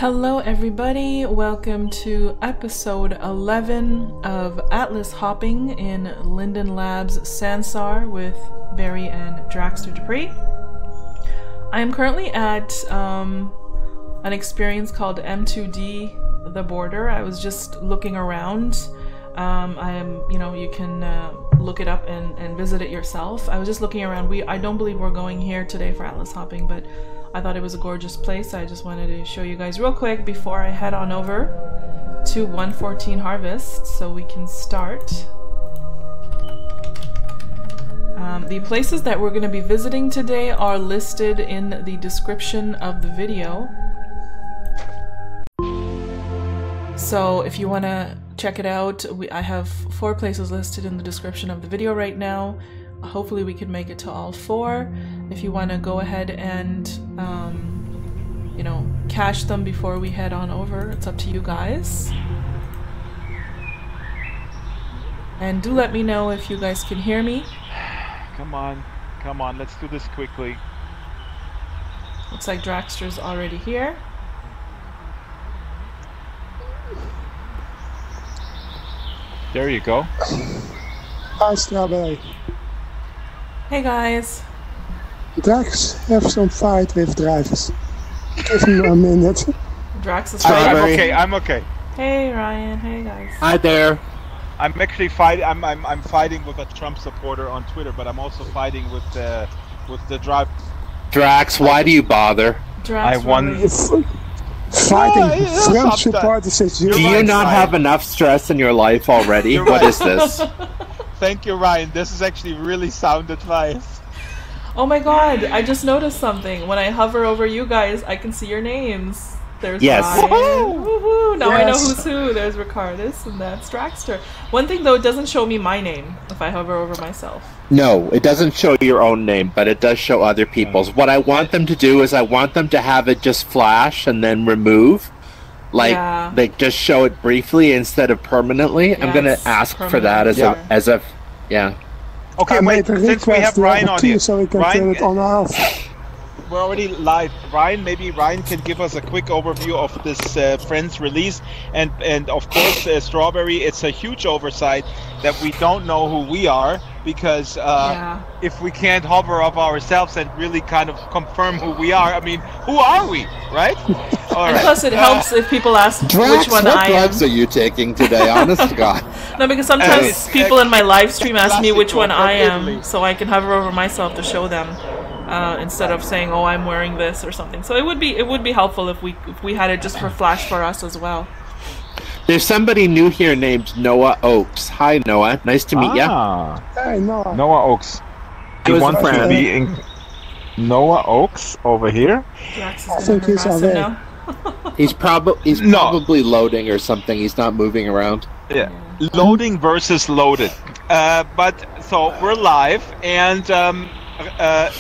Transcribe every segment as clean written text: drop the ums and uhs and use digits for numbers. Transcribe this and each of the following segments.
Hello everybody, welcome to episode 11 of Atlas Hopping in Linden Labs Sansar with Barry and Draxter Dupree. I am currently at an experience called M2D The Border. I was just looking around. You can look it up and visit it yourself. I was just looking around. I don't believe we're going here today for Atlas Hopping, but I thought it was a gorgeous place. I just wanted to show you guys real quick before I head on over to 114 Harvest so we can start. The places that we're going to be visiting today are listed in the description of the video. So if you want to check it out, I have 4 places listed in the description of the video right now. Hopefully we can make it to all 4. If you want to go ahead and, cache them before we head on over, it's up to you guys. And do let me know if you guys can hear me. Come on, let's do this quickly. Looks like Draxter's already here. There you go. Hi, Strawberry. Hey guys. Drax, have some fight with drivers. Give me a minute. Drax is Strawberry. I'm okay. Hey Ryan, hey guys. Hi there. I'm actually fighting. I'm fighting with a Trump supporter on Twitter, but I'm also fighting with the drive. Drax, why do you bother? Drax, I won. Fighting Trump supporters is you. Do you not have enough stress in your life already? What is this? Thank you, Ryan. This is actually really sound advice. Oh my god, I just noticed something. When I hover over you guys, I can see your names. There's yes. Ryan. Woohoo! Woohoo! Now Yes. I know who's who. There's Ricardus, and that's Draxter. One thing though, it doesn't show me my name if I hover over myself. No, it doesn't show your own name, but it does show other people's. What I want them to do is I want them to have it just flash and then remove. Like, they just show it briefly instead of permanently. I'm going to ask for that as a. Okay, wait, since we have Ryan on here, so we can turn it on off. We're already live. Maybe Ryan can give us a quick overview of this Friends release, and of course, Strawberry. It's a huge oversight that we don't know who we are because if we can't hover up ourselves and really kind of confirm who we are, I mean, who are we, right? All And right. plus, it helps if people ask Drax, which one what I am. drugs are you taking today? Honest to God. No, because sometimes people in my live stream ask me which classical one I from am, Italy. so I can hover over myself to show them. Instead of saying, "Oh, I'm wearing this" or something. So it would be helpful if we had it just for flash for us as well. There's somebody new here named Noah Oakes. Hi, Noah. Nice to meet you. Hey, Noah. Noah Oakes. He was want a to friend. be in Noah Oakes over here? Drax I is think gonna he's harass him away. now. He's probably loading or something. He's not moving around. Yeah. Loading versus loaded. So we're live, and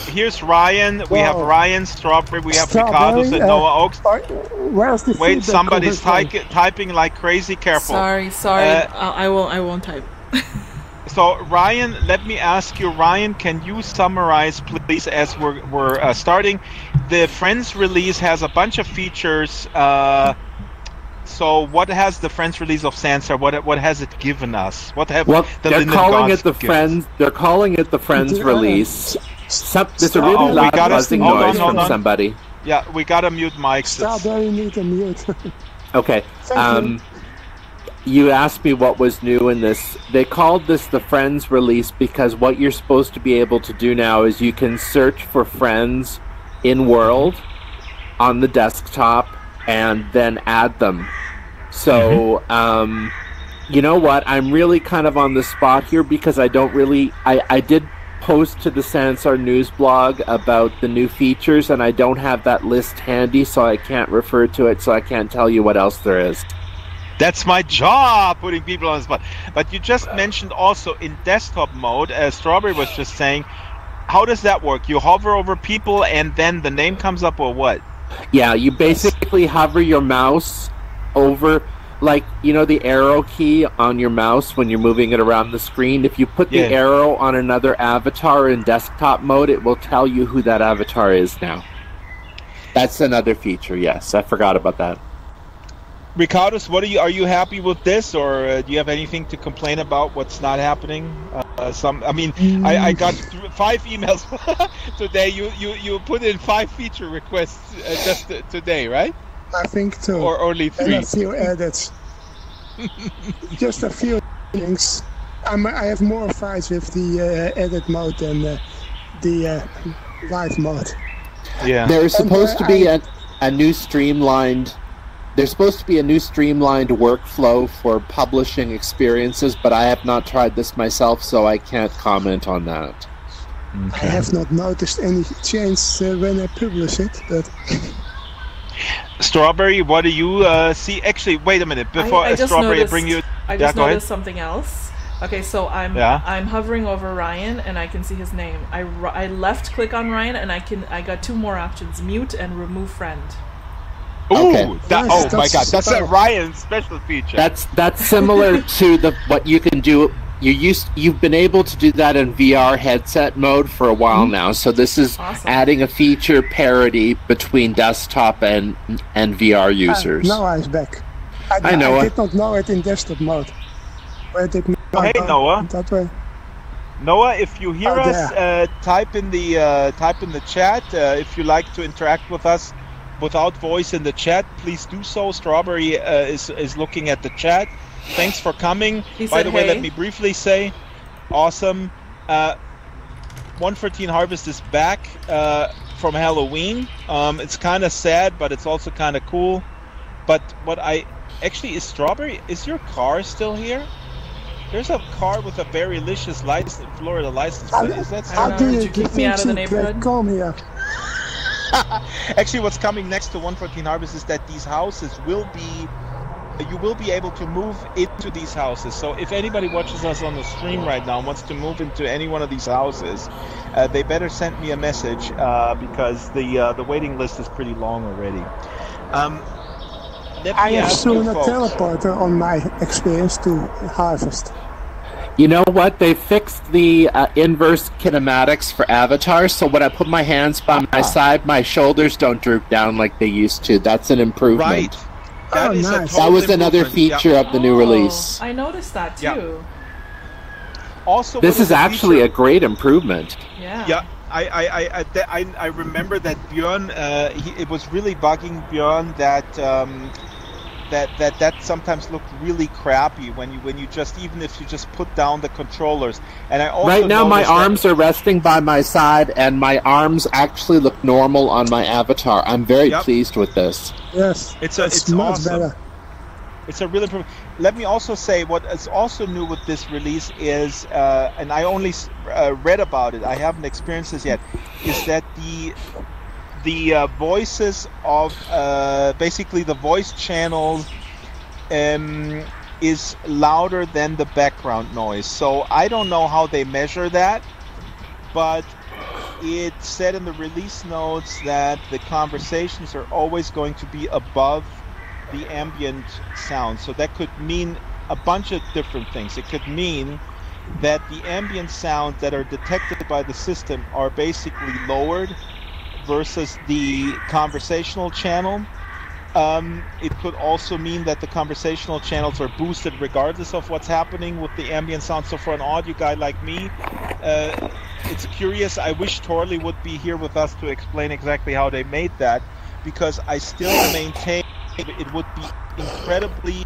here's Ryan. We have Ryan, Strawberry, we have Ricardo, and Noah Oakes. Where's the Wait, feedback somebody's coming from? typing like crazy. Careful. Sorry. I won't type. So Ryan, let me ask you, Ryan, can you summarize, please, as we're starting? The Friends release has a bunch of features. So what has the Friends release of Sansar? What has it given us? They're calling it the Friends. They're calling it the Friends release. There's a really loud buzzing noise from somebody. Yeah, we gotta mute mics. Strawberry need to mute. Okay. You asked me what was new in this. They called this the Friends release because what you're supposed to be able to do now is you can search for friends in world on the desktop and then add them. So, you know what? I'm really kind of on the spot here because I don't really... I did post to the Sansar news blog about the new features, and I don't have that list handy, so I can't refer to it, so I can't tell you what else there is. That's my job, putting people on the spot. But you just mentioned also in desktop mode, as Strawberry was just saying, how does that work? You hover over people and then the name comes up, or what? Yeah, you basically hover your mouse over, like, you know, the arrow key on your mouse when you're moving it around the screen. If you put the arrow on another avatar in desktop mode, it will tell you who that avatar is now. That's another feature, yes. I forgot about that. Ricardos, what are you happy with this, or do you have anything to complain about? What's not happening? I got 5 emails today. You put in 5 feature requests just today, right? I think so. Or only 3? And a few edits. Just a few things. I have more fights with the edit mode than the live mode. Yeah. There's supposed to be a new streamlined. There's supposed to be a new streamlined workflow for publishing experiences, but I have not tried this myself, so I can't comment on that. Okay. I have not noticed any change when I publish it, but... Strawberry, what do you see? Actually, wait a minute. Before Strawberry, bring you... I just noticed something else. Okay, so I'm hovering over Ryan, and I can see his name. I left click on Ryan, and I got 2 more options: mute and remove friend. Ooh, okay. Oh my God, that's a Ryan special feature. That's similar to what you can do. You've been able to do that in VR headset mode for a while now. So this is adding a feature parity between desktop and VR users. Noah is back. Hi, Noah. I did not know it in desktop mode. Where did hey, Noah. That way. Noah, if you hear us, type in the chat. If you like to interact with us without voice in the chat, please do so. Strawberry is looking at the chat. Thanks for coming. By the way, let me briefly say, awesome. 114 Harvest is back from Halloween. It's kind of sad, but it's also kind of cool. But is Strawberry, is your car still here? There's a car with a very delicious Florida license plate. Is that how do you kick me out of the neighborhood? Come here. Actually, what's coming next to 114 Harvest is that these houses you will be able to move into these houses. So if anybody watches us on the stream right now and wants to move into any one of these houses, they better send me a message because the waiting list is pretty long already. I have soon a teleporter on my experience to Harvest. You know what? They fixed the inverse kinematics for avatars, so when I put my hands by my side, my shoulders don't droop down like they used to. That's an improvement. Right. That is nice. That was another feature of the new release. I noticed that too. Yeah. Also, this is actually a great improvement. Yeah. Yeah. I remember that Björn. It was really bugging Björn that sometimes looked really crappy when you just, even if you just put down the controllers. And I also right now my arms are resting by my side, and my arms actually look normal on my avatar. I'm very pleased with this. Yes, it's much awesome. better. It's a really. Let me also say what is also new with this release is, and I only read about it. I haven't experienced this yet. Is that the voices of basically the voice channel is louder than the background noise. So I don't know how they measure that, but it said in the release notes that the conversations are always going to be above the ambient sound. So that could mean a bunch of different things. It could mean that the ambient sounds that are detected by the system are basically lowered versus the conversational channel. It could also mean that the conversational channels are boosted regardless of what's happening with the ambient sound. So for an audio guy like me, it's curious. I wish Torley would be here with us to explain exactly how they made that, because I still maintain it would be incredibly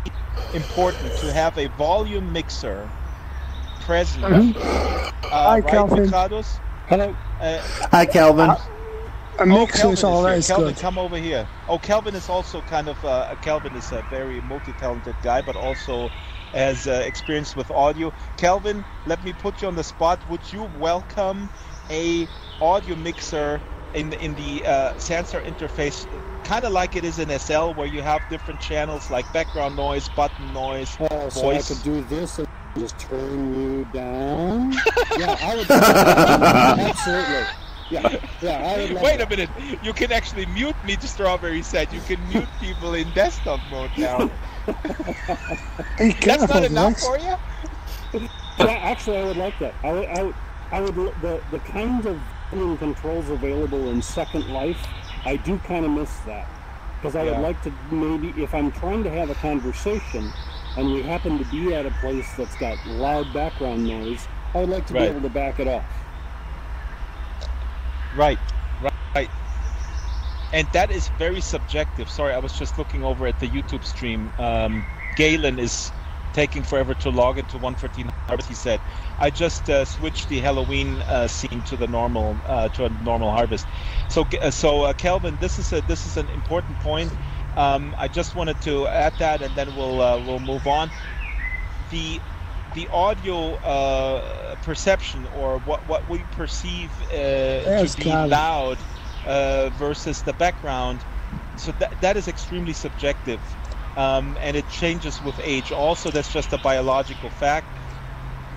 important to have a volume mixer present. Hi, Kelvin. Ricardos? Hello. Hi, Kelvin. A mixer is always Kelvin, good. come over here. Oh, Kelvin is also kind of Kelvin is a very multi-talented guy, but also has experience with audio. Kelvin, let me put you on the spot. Would you welcome a audio mixer in the Sansar interface, kind of like it is in SL, where you have different channels like background noise, button noise, voice? So I could do this and just turn you down. Yeah, I would. Absolutely. Yeah, I would. Wait a minute. You can actually mute me. The Strawberry said you can mute people in desktop mode now. That's not enough for you? Yeah, actually, I would like that. I would the kinds of controls available in Second Life. I do kind of miss that, because I would like to maybe, if I'm trying to have a conversation and we happen to be at a place that's got loud background noise, I would like to be able to back it off. Right. And that is very subjective. Sorry, I was just looking over at the YouTube stream. Galen is taking forever to log into 114 Harvest. He said, "I just switched the Halloween scene to the normal to a normal harvest." So Kelvin, this is an important point. I just wanted to add that, and then we'll move on. The audio perception, or what we perceive to be loud versus the background, so that is extremely subjective, and it changes with age. Also, that's just a biological fact.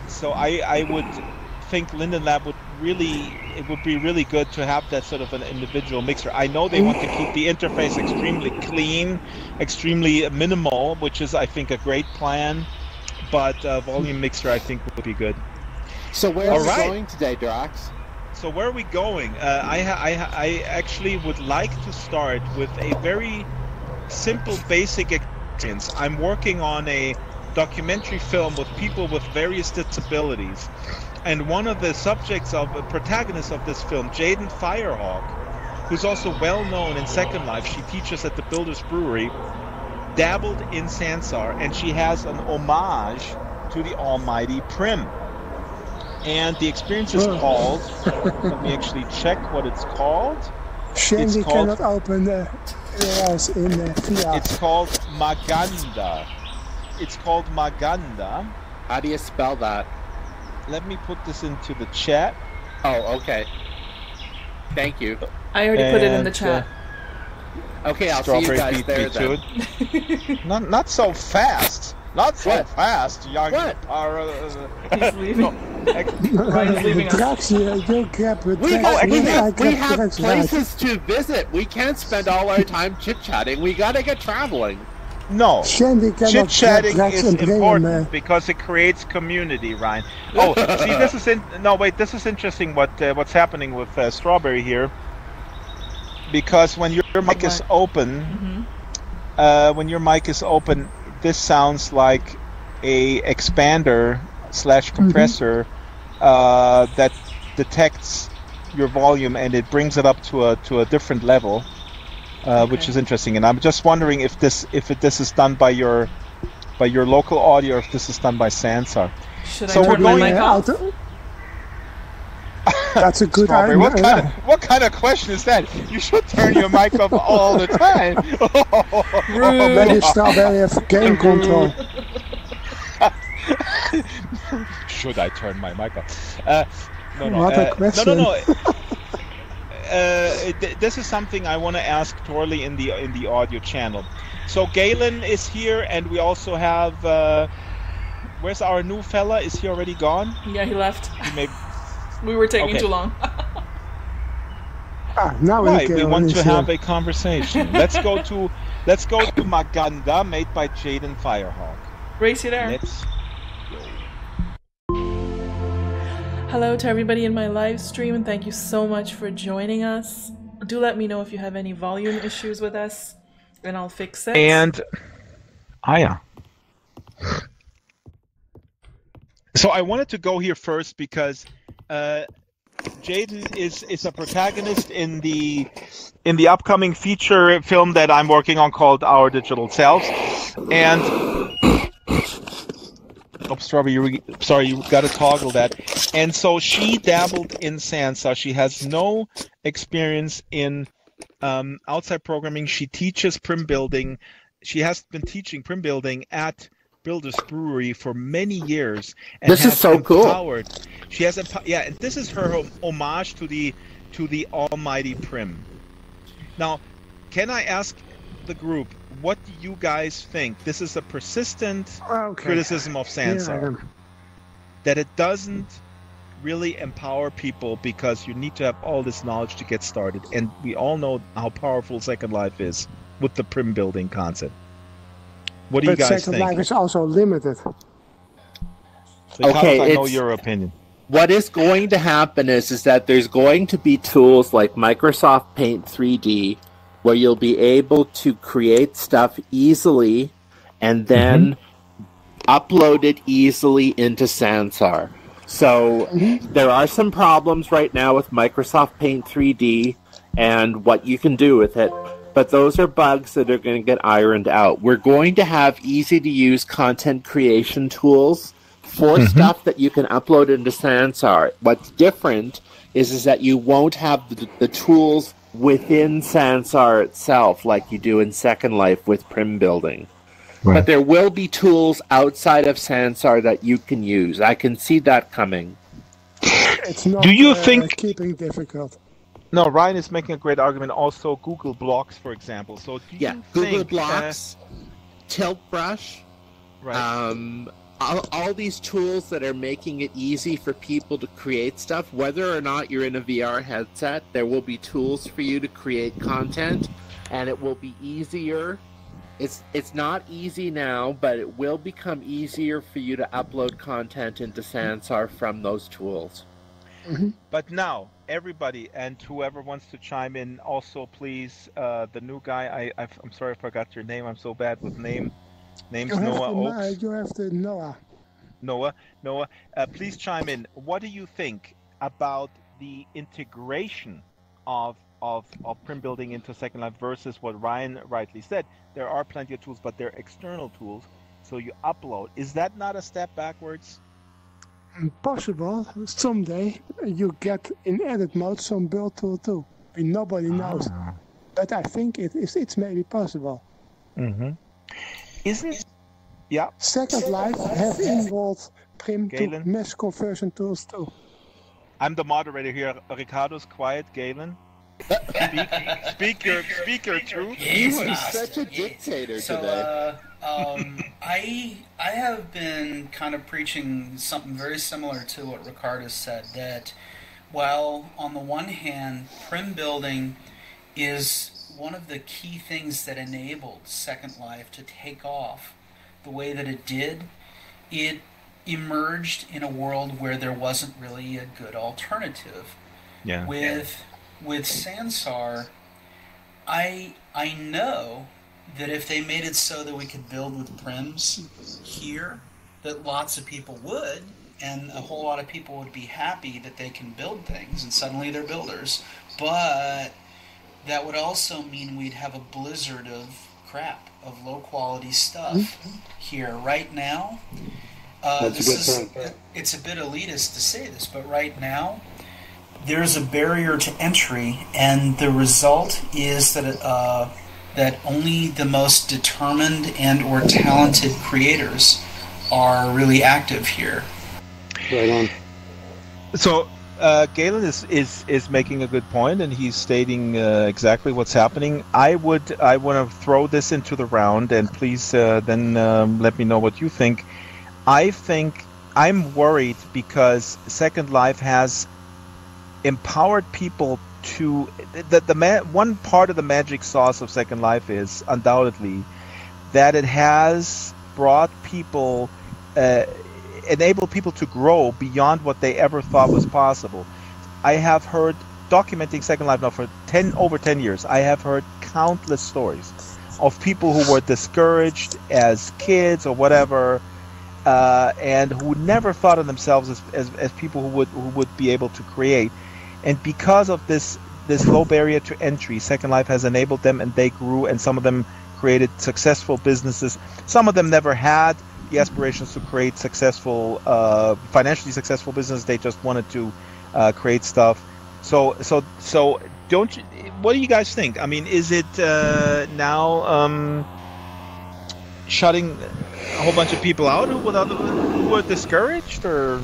So I would think Linden Lab would be really good to have that sort of an individual mixer. I know they want to keep the interface extremely clean, extremely minimal, which is, I think, a great plan. But volume mixer, I think, would be good. So where are we going today, Drax? So where are we going? I actually would like to start with a very simple, basic experience. I'm working on a documentary film with people with various disabilities. And one of the protagonists of this film, Jaden Firehawk, who's also well known in Second Life, she teaches at the Builders Brewery, dabbled in Sansar, and she has an homage to the almighty Prim. And the experience is called, let me actually check what it's called. Shandy cannot open the ears in the VR. It's called Maganda. How do you spell that? Let me put this into the chat. Oh, okay. Thank you. I already put it in the chat. Okay, I'll see you guys there then. Not so fast. Not so fast, young. What? He's leaving. Ryan's leaving us. Drax, you grab it. We have places to visit. We can't spend all our time chit-chatting. We gotta get traveling. No, chit-chatting is important him, because it creates community, Ryan. Oh, see, this is this is interesting. What's happening with Strawberry here? Because when your mic is open, this sounds like a expander / compressor that detects your volume and it brings it up to a different level, which is interesting. And I'm just wondering if this is done by your local audio or if this is done by Sansar. Should I turn my mic off? That's a good idea. What kind of question is that? You should turn your mic off all the time. Maybe Strawberry have game control. Should I turn my mic off? No. What a question. No. This is something I want to ask Torley in the audio channel. So Galen is here, and we also have. Where's our new fella? Is he already gone? Yeah, he left. We were taking too long. Now we want to have a conversation. Let's go to Maganda, made by Jaden Firehawk. Race you there. Let's go. Hello to everybody in my live stream, and thank you so much for joining us. Do let me know if you have any volume issues with us, and I'll fix it. And so I wanted to go here first because Jaden is a protagonist in the upcoming feature film that I'm working on called Our Digital Selves. And Strawberry, sorry, you got to toggle that. And so she dabbled in Sansar. She has no experience in outside programming. She teaches Prim building. She has been teaching Prim building at Builders Brewery for many years. And this is so cool. She has and this is her homage to the almighty Prim. Now, can I ask the group, what do you guys think? This is a persistent criticism of Sansar. That it doesn't really empower people because you need to have all this knowledge to get started. And we all know how powerful Second Life is with the Prim building concept. What do you guys think? Second Life is also limited. Okay, I know your opinion. What is going to happen is that there's going to be tools like Microsoft Paint 3D, where you'll be able to create stuff easily and then upload it easily into Sansar. So there are some problems right now with Microsoft Paint 3D and what you can do with it, but those are bugs that are going to get ironed out. We're going to have easy-to-use content creation tools for stuff that you can upload into Sansar. What's different is that you won't have the tools within Sansar itself like you do in Second Life with Prim Building. Right. But there will be tools outside of Sansar that you can use. I can see that coming. It's not do you think keeping difficult? No, Ryan is making a great argument. Also, Google Blocks, for example. So, Google Blocks, Tilt Brush, right? All these tools that are making it easy for people to create stuff. Whether or not you're in a VR headset, there will be tools for you to create content, and it will be easier. It's not easy now, but it will become easier for you to upload content into Sansar from those tools. But now, everybody and whoever wants to chime in, also please, the new guy, I'm sorry I forgot your name, I'm so bad with names. Noah Oakes. You have to Noah, please chime in. What do you think about the integration of Prim Building into Second Life versus what Ryan rightly said? There are plenty of tools, but they're external tools, so you upload. Is that not a step backwards? Possible. Someday you get in edit mode some build tool too. Nobody knows, but I think it's maybe possible. Isn't? Yeah. Second Life have involved Prim to mesh conversion tools too. I'm the moderator here. Ricardo's quiet. Galen, speak your truth. You are such a dictator today. I have been kind of preaching something very similar to what Ricardo said, that while on the one hand, Prim Building is one of the key things that enabled Second Life to take off the way that it did, it emerged in a world where there wasn't really a good alternative. Yeah. With Sansar, I know that if they made it so that we could build with prims here, that lots of people would, and a whole lot of people would be happy that they can build things, and suddenly they're builders. But that would also mean we'd have a blizzard of crap, of low-quality stuff here. Right now, it's a bit elitist to say this, but right now, there's a barrier to entry, and the result is that that only the most determined and or talented creators are really active here. Right on. So Galen is making a good point, and he's stating exactly what's happening. I want to throw this into the round, and please then let me know what you think. I think I'm worried because Second Life has empowered people to one part of the magic sauce of Second Life is undoubtedly that it has brought people, enabled people to grow beyond what they ever thought was possible. I have heard, documenting Second Life now for over 10 years, I have heard countless stories of people who were discouraged as kids or whatever, and who never thought of themselves as people who would be able to create. And because of this low barrier to entry, Second Life has enabled them, and they grew, and some of them created successful businesses. Some of them never had the aspirations to create successful, financially successful business. They just wanted to create stuff. So don't you? What do you guys think? I mean, is it now shutting a whole bunch of people out who were discouraged, or?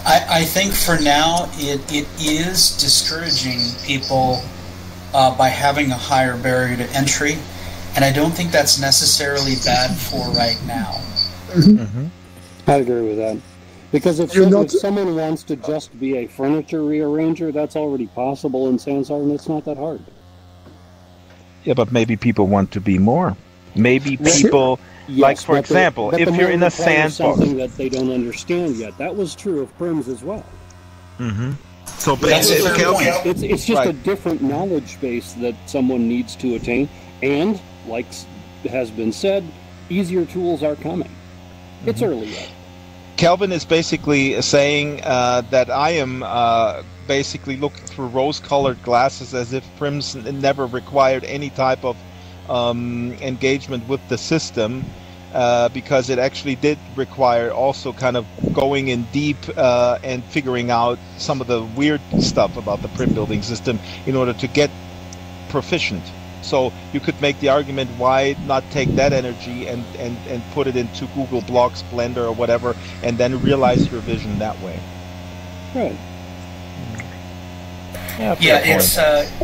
I think for now it is discouraging people by having a higher barrier to entry, and I don't think that's necessarily bad for right now. I agree with that. Because if someone wants to just be a furniture rearranger, that's already possible in Sansar, and it's not that hard. Yeah, but maybe people want to be more. Maybe people... Yes, like, for example, if you're in a sandbox... something that they don't understand yet. That was true of Prims as well. So That's a fair point. It's just a different knowledge base that someone needs to attain, and, like has been said, easier tools are coming. It's early yet. Kelvin is basically saying that I am basically looking through rose-colored glasses as if Prims never required any type of engagement with the system, because it actually did require also kind of going in deep and figuring out some of the weird stuff about the Prim building system in order to get proficient. So you could make the argument, why not take that energy and put it into Google Blocks, Blender, or whatever, and then realize your vision that way. Right. Yeah,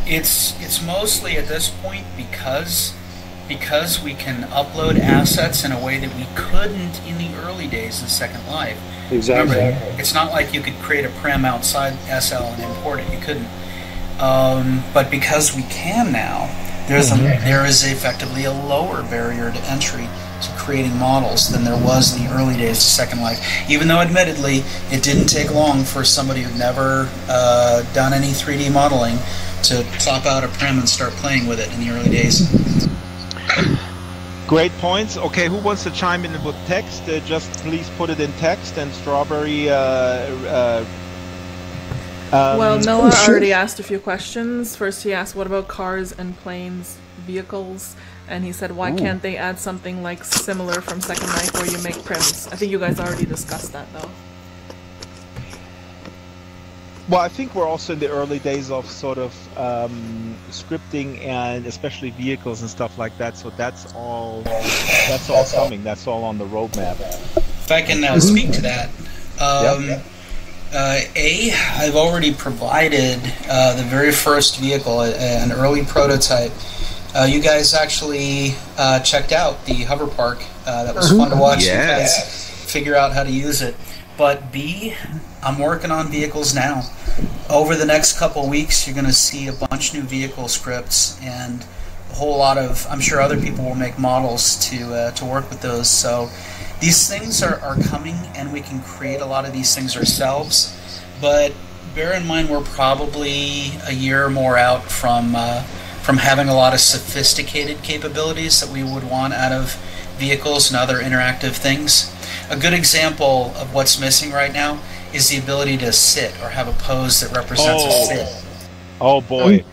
it's mostly at this point because we can upload assets in a way that we couldn't in the early days of Second Life. Exactly. Remember, it's not like you could create a Prim outside SL and import it. You couldn't. But because we can now, there is effectively a lower barrier to entry to creating models than there was in the early days of Second Life. Even though, admittedly, it didn't take long for somebody who'd never done any 3D modeling to plop out a Prim and start playing with it in the early days. Great points. Okay, who wants to chime in with text? Just please put it in text, and Strawberry... well, Noah already asked a few questions. First he asked, what about cars and planes, vehicles? And he said, why can't they add something like similar from Second Life where you make Prims? I think you guys already discussed that, though. Well, I think we're also in the early days of sort of scripting, and especially vehicles and stuff like that. So that's all coming. That's all on the roadmap. If I can speak to that, I've already provided the very first vehicle, an early prototype. You guys actually checked out the hover park. That was fun to watch you guys figure out how to use it. But B, I'm working on vehicles now. Over the next couple of weeks, you're going to see a bunch of new vehicle scripts and a whole lot of, I'm sure other people will make models to work with those. So these things are coming, and we can create a lot of these things ourselves. But bear in mind, we're probably a year or more out from having a lot of sophisticated capabilities that we would want out of vehicles and other interactive things. A good example of what's missing right now is the ability to sit or have a pose that represents a sit. Oh boy.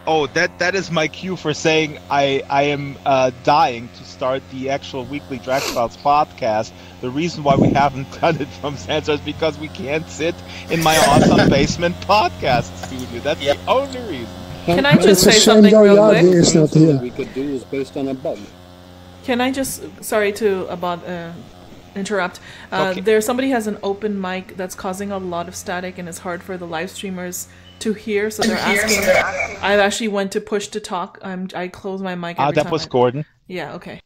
Oh, that is my cue for saying I am dying to start the actual weekly Drax Files podcast. The reason why we haven't done it from Sansar is because we can't sit in my awesome basement podcast studio. That's the only reason. Can I just say something real quick? Is not here. We could do is based on a bug. Can I just, sorry to interrupt. Okay. Somebody has an open mic that's causing a lot of static, and it's hard for the live streamers to hear, so they're asking. I actually went to push to talk. I close my mic every time. That was Gordon. Yeah, okay.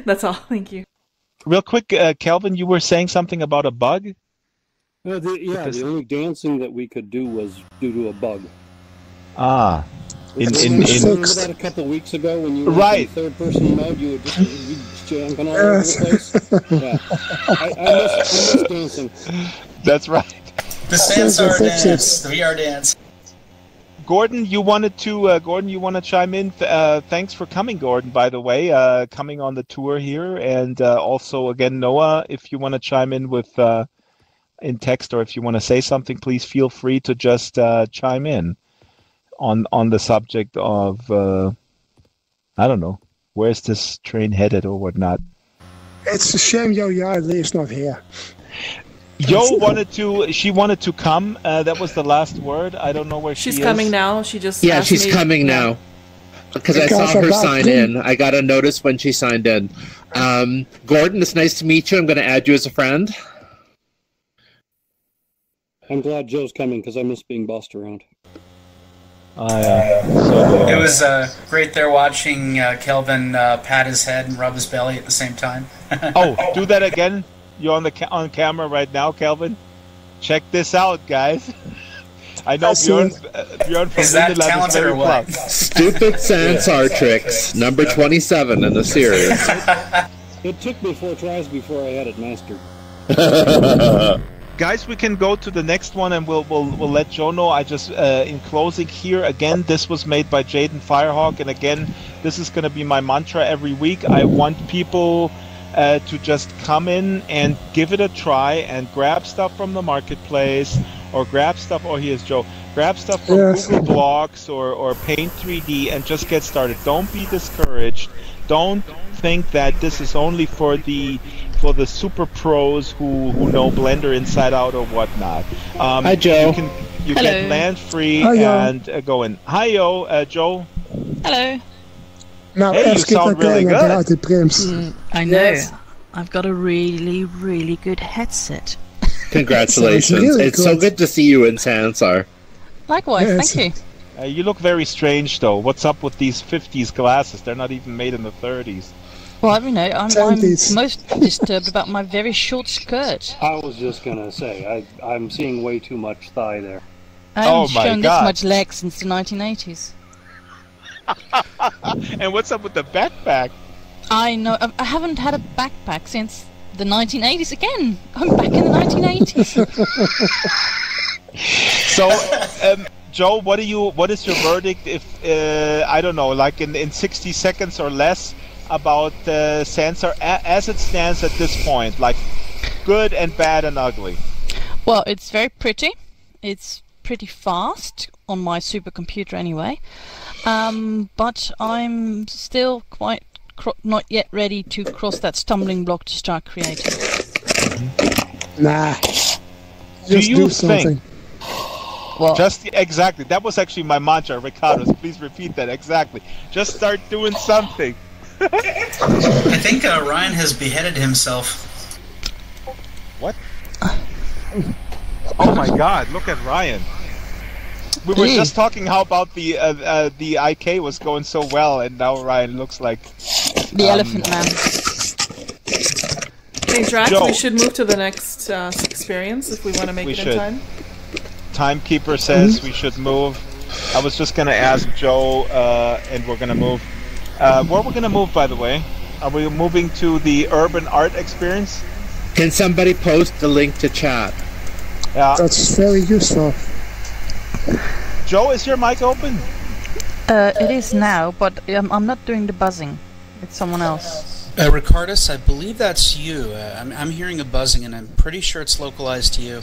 That's all. Thank you. Real quick, Kelvin, you were saying something about a bug? The only dancing that we could do was due to a bug. Ah. Remember that a couple of weeks ago when you were in third-person mode, you would just jumping all over the place? Yeah. I miss dancing. That's right. The Sansar dance, the VR dance. Gordon, you wanted to chime in? Thanks for coming, Gordon, by the way, coming on the tour here. And also, again, Noah, if you want to chime in with in text, or if you want to say something, please feel free to just chime in on the subject of, I don't know, where's this train headed or whatnot. It's a shame Yo Yardley is not here. Yo she wanted to come. That was the last word. I don't know where she's coming now. She just she's coming now. Because I saw her sign in. I got a notice when she signed in. Gordon, it's nice to meet you. I'm going to add you as a friend. I'm glad Joe's coming because I miss being bossed around. It was great there watching Kelvin pat his head and rub his belly at the same time. Do that again. You're on camera right now, Kelvin. Check this out, guys. I know Bjorn from Is that talented or what? Stupid Sansar tricks, number 27 in the series. It took me 4 tries before I had it mastered. Guys, we can go to the next one, and we'll let Joe know. I just in closing here again. This was made by Jaden Firehawk, and again, this is going to be my mantra every week. I want people to just come in and give it a try and grab stuff from the marketplace, or grab stuff. Oh, here's Joe. Grab stuff from Google Blocks or Paint 3D and just get started. Don't be discouraged. Don't think that this is only for the super pros who know Blender inside out or whatnot. Hi, Joe. You can land free and go in. Hi, yo, Joe. Hello. Now, hey, you sound really good. I know. Yes. I've got a really, really good headset. Congratulations. Really it's good. So good to see you in Sansar. Likewise, thank you. You look very strange, though. What's up with these 50s glasses? They're not even made in the 30s. Well, you know, I'm most disturbed about my very short skirt. I was just going to say, I'm seeing way too much thigh there. I haven't shown this much leg since the 1980s. And what's up with the backpack? I know. I haven't had a backpack since the 1980s again. I'm back in the 1980s. So, Joe, what is your verdict if, I don't know, like in 60 seconds or less about Sansar as it stands at this point, like good and bad and ugly? Well, it's very pretty. It's pretty fast on my supercomputer anyway. But I'm still quite not yet ready to cross that stumbling block to start creating. Nah. Do you think? Well, just exactly. That was actually my mantra, Ricardo. Please repeat that exactly. Just start doing something. I think Ryan has beheaded himself. What? Oh my God! Look at Ryan. We were just talking how about the IK was going so well, and now Ryan looks like the Elephant Man. Hey Drax, we should move to the next experience if we want to make it in time. Timekeeper says we should move. I was just going to ask Joe, and we're going to move. Where we're going to move, by the way? Are we moving to the urban art experience? Can somebody post the link to chat? Yeah. That's very useful. Joe, is your mic open? It is now, but I'm not doing the buzzing. It's someone else. Ricardus, I believe that's you. I'm hearing a buzzing, and I'm pretty sure it's localized to you.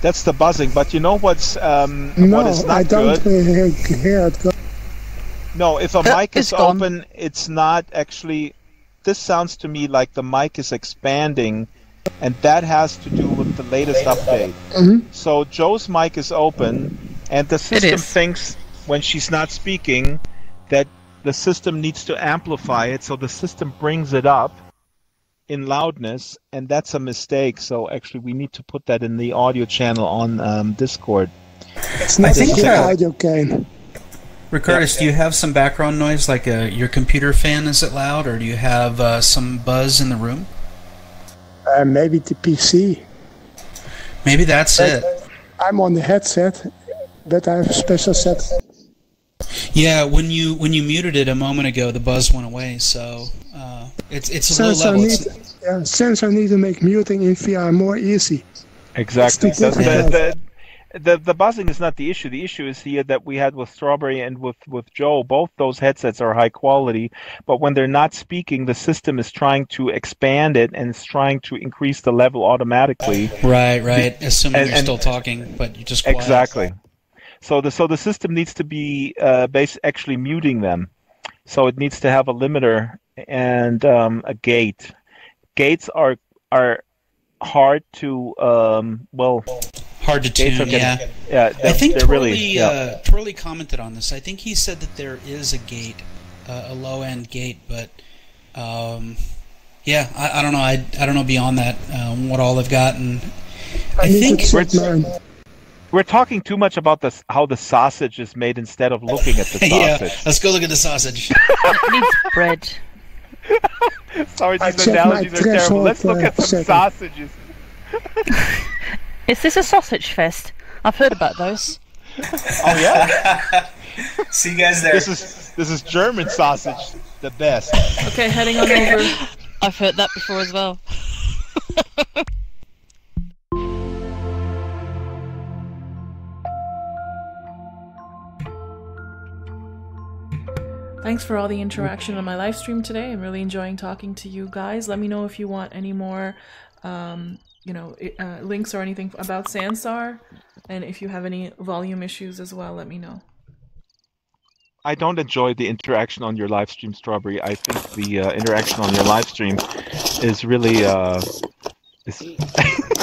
That's the buzzing, but you know what is not I don't hear it. No, if a mic is open, it's not actually... This sounds to me like the mic is expanding, and that has to do with the latest update. So Joe's mic is open, and the system thinks when she's not speaking that the system needs to amplify it, so the system brings it up in loudness, and that's a mistake. So actually we need to put that in the audio channel on Discord. It's not the audio game. Ricardus, do you have some background noise, like your computer fan? Is it loud, or do you have some buzz in the room? Maybe the PC. Maybe that's it. I'm on the headset, but I have a special set. Yeah, when you muted it a moment ago, the buzz went away. So it's a low level. Sansar need to make muting in VR more easy. Exactly. The buzzing is not the issue. The issue is here that we had with Strawberry and with Joe. Both those headsets are high quality, but when they're not speaking, the system is trying to expand it and it's trying to increase the level automatically. Right. Assuming you're still talking, but you're just quiet. Exactly. So the system needs to be actually muting them. So it needs to have a limiter and a gate. Gates are hard to hard to tune. Yeah. I think Twirly commented on this. I think he said that there is a gate, a low end gate, but I don't know. I don't know beyond that what all they've got, and I think we're talking too much about how the sausage is made instead of looking at the sausage. Yeah, let's go look at the sausage. It needs bread. Sorry, these analogies are terrible. Let's look at some sausages. Is this a sausage fest? I've heard about those. Oh yeah. See you guys there. This is German sausage, the best. Okay, heading on over. I've heard that before as well. Thanks for all the interaction on my live stream today. I'm really enjoying talking to you guys. Let me know if you want any more, links or anything about Sansar, and if you have any volume issues as well, let me know. I don't enjoy the interaction on your live stream, Strawberry. I think the interaction on your live stream is really. Are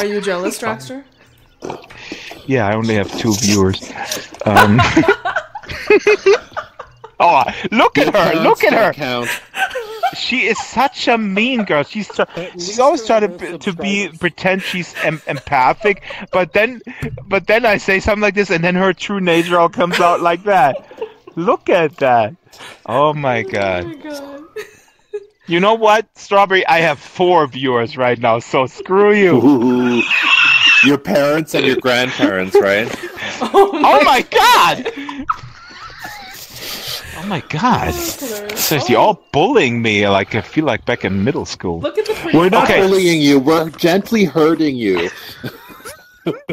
you jealous, Draxter? Yeah, I only have 2 viewers. Oh, look at her! Look at her! She is such a mean girl. She's always trying to pretend she's empathic, but then I say something like this, and then her true nature all comes out like that. Look at that! Oh my god! Oh my god. You know what, Strawberry? I have 4 viewers right now, so screw you. Ooh. Your parents and your grandparents, right? Oh my god! Oh my god! Seriously, all bullying me. Like I feel like back in middle school. Look at the We're not bullying you. We're gently hurting you.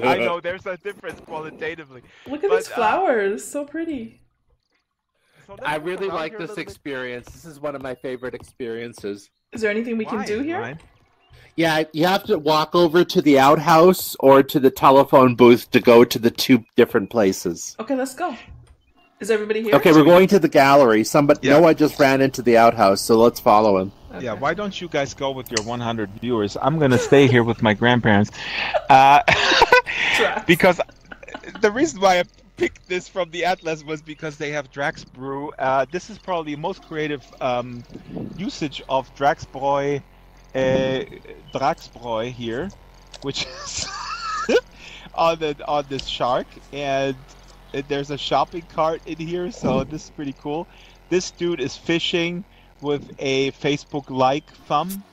I know there's a difference qualitatively. Look at these flowers, so pretty. So I really like this experience. This is one of my favorite experiences. Is there anything we can do here? Ryan? Yeah, you have to walk over to the outhouse or to the telephone booth to go to the 2 different places. Okay, let's go. Is everybody here? Okay, we're going to the gallery. Noah just ran into the outhouse, so let's follow him. Okay. Yeah, why don't you guys go with your 100 viewers? I'm going to stay here with my grandparents. Because the reason why I picked this from the Atlas was because they have Drax Brew. This is probably the most creative usage of Draxbräu here, which is on this shark, and there's a shopping cart in here, so this is pretty cool. This dude is fishing with a Facebook-like thumb.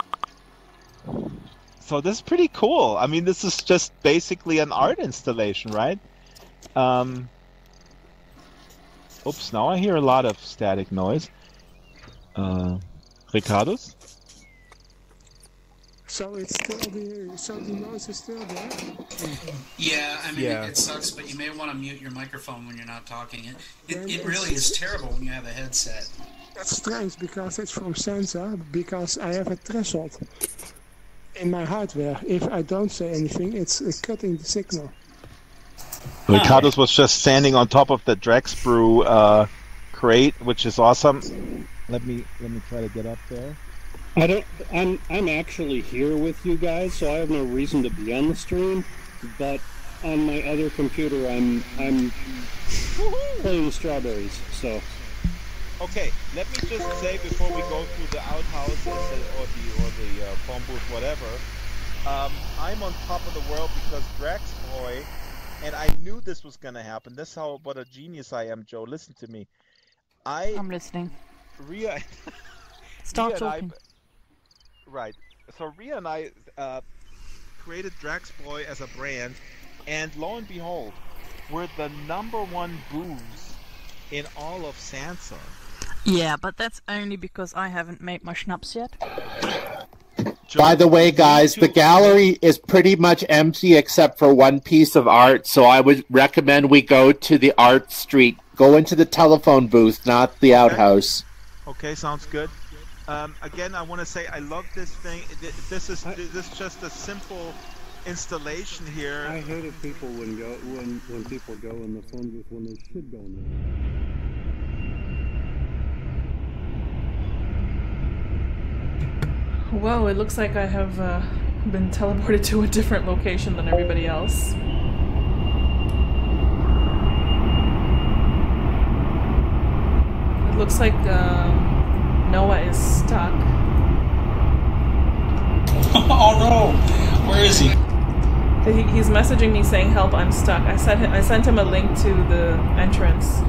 So this is pretty cool. I mean, this is just basically an art installation, right? Oops, now I hear a lot of static noise. Ricardo's? So it's still the noise is still there? Yeah, I mean, it sucks, but you may want to mute your microphone when you're not talking. It really is terrible when you have a headset. That's strange, because it's from Sansar, because I have a threshold in my hardware. If I don't say anything, it's cutting the signal. Ricardo's was just standing on top of the Drax Brew crate, which is awesome. Let me try to get up there. I'm actually here with you guys, so I have no reason to be on the stream. But on my other computer, I'm playing strawberries. So. Okay, let me just say before we go through the outhouse or the phone booth, whatever. I'm on top of the world because Draxbräu, and I knew this was gonna happen. That's what a genius I am, Joe. Listen to me. I'm listening. Ria. Start talking. Right. So Ria and I created Draxbräu as a brand, and lo and behold, we're the #1 booze in all of Sansar. Yeah, but that's only because I haven't made my schnapps yet. By the way, guys, the gallery is pretty much empty except for one piece of art, so I would recommend we go to the art street. Go into the telephone booth, not the outhouse. Okay, sounds good. Again, I want to say I love this thing. This is just a simple installation here. I hate if people when people go in the phone booth when they should go in there. Whoa, it looks like I have been teleported to a different location than everybody else. It looks like Noah is stuck. Oh no! Where is he? He's messaging me saying, "Help! I'm stuck." I sent him a link to the entrance.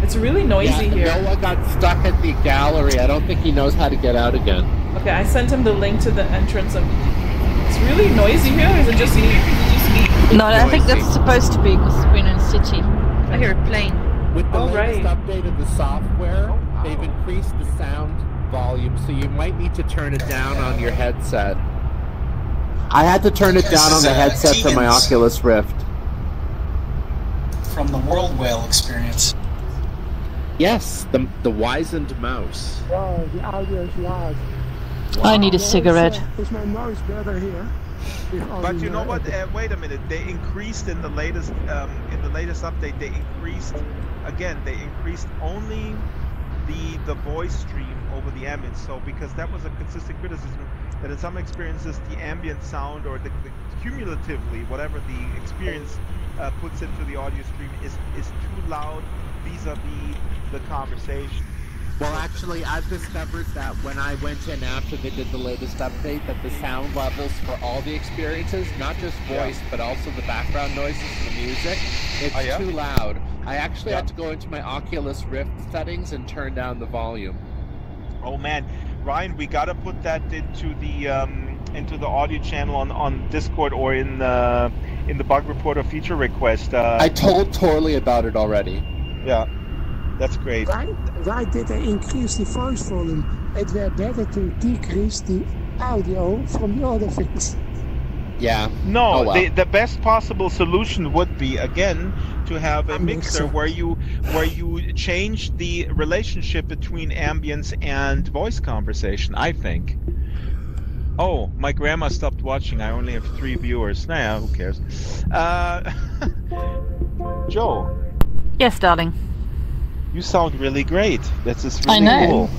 It's really noisy here. Noah got stuck at the gallery. I don't think he knows how to get out again. Okay, I sent him the link to the entrance. It's really noisy here. Is it just me? No, I think that's supposed to be because we're in a city. I hear a plane. With the latest update of the software, they've increased the sound volume, so you might need to turn it down on your headset. I had to turn it down on the headset for my Oculus Rift. From the World Whale experience. Yes, the wizened mouse. Oh, the audio is loud. I need a cigarette. Is my noise better here? But you know what? Wait a minute. They increased in the latest update. They increased again. They increased only the voice stream over the ambient. So because that was a consistent criticism that in some experiences the ambient sound or the cumulatively whatever the experience puts into the audio stream is too loud vis-a-vis the conversation. Well, actually, I've discovered that when I went in after they did the latest update, that the sound levels for all the experiences, not just voice, but also the background noises and the music, it's too loud. I actually had to go into my Oculus Rift settings and turn down the volume. Oh man, Ryan, we gotta put that into the audio channel on Discord or in the bug report or feature request. I told Torley about it already. Yeah. That's great. Why did they increase the voice volume? It were better to decrease the audio from the other things. Yeah. No, the best possible solution would be again to have a mixer where you change the relationship between ambience and voice conversation. I think. Oh, my grandma stopped watching. I only have 3 viewers. Nah, who cares? Joe. Yes, darling. You sound really great. That's just really I know. cool.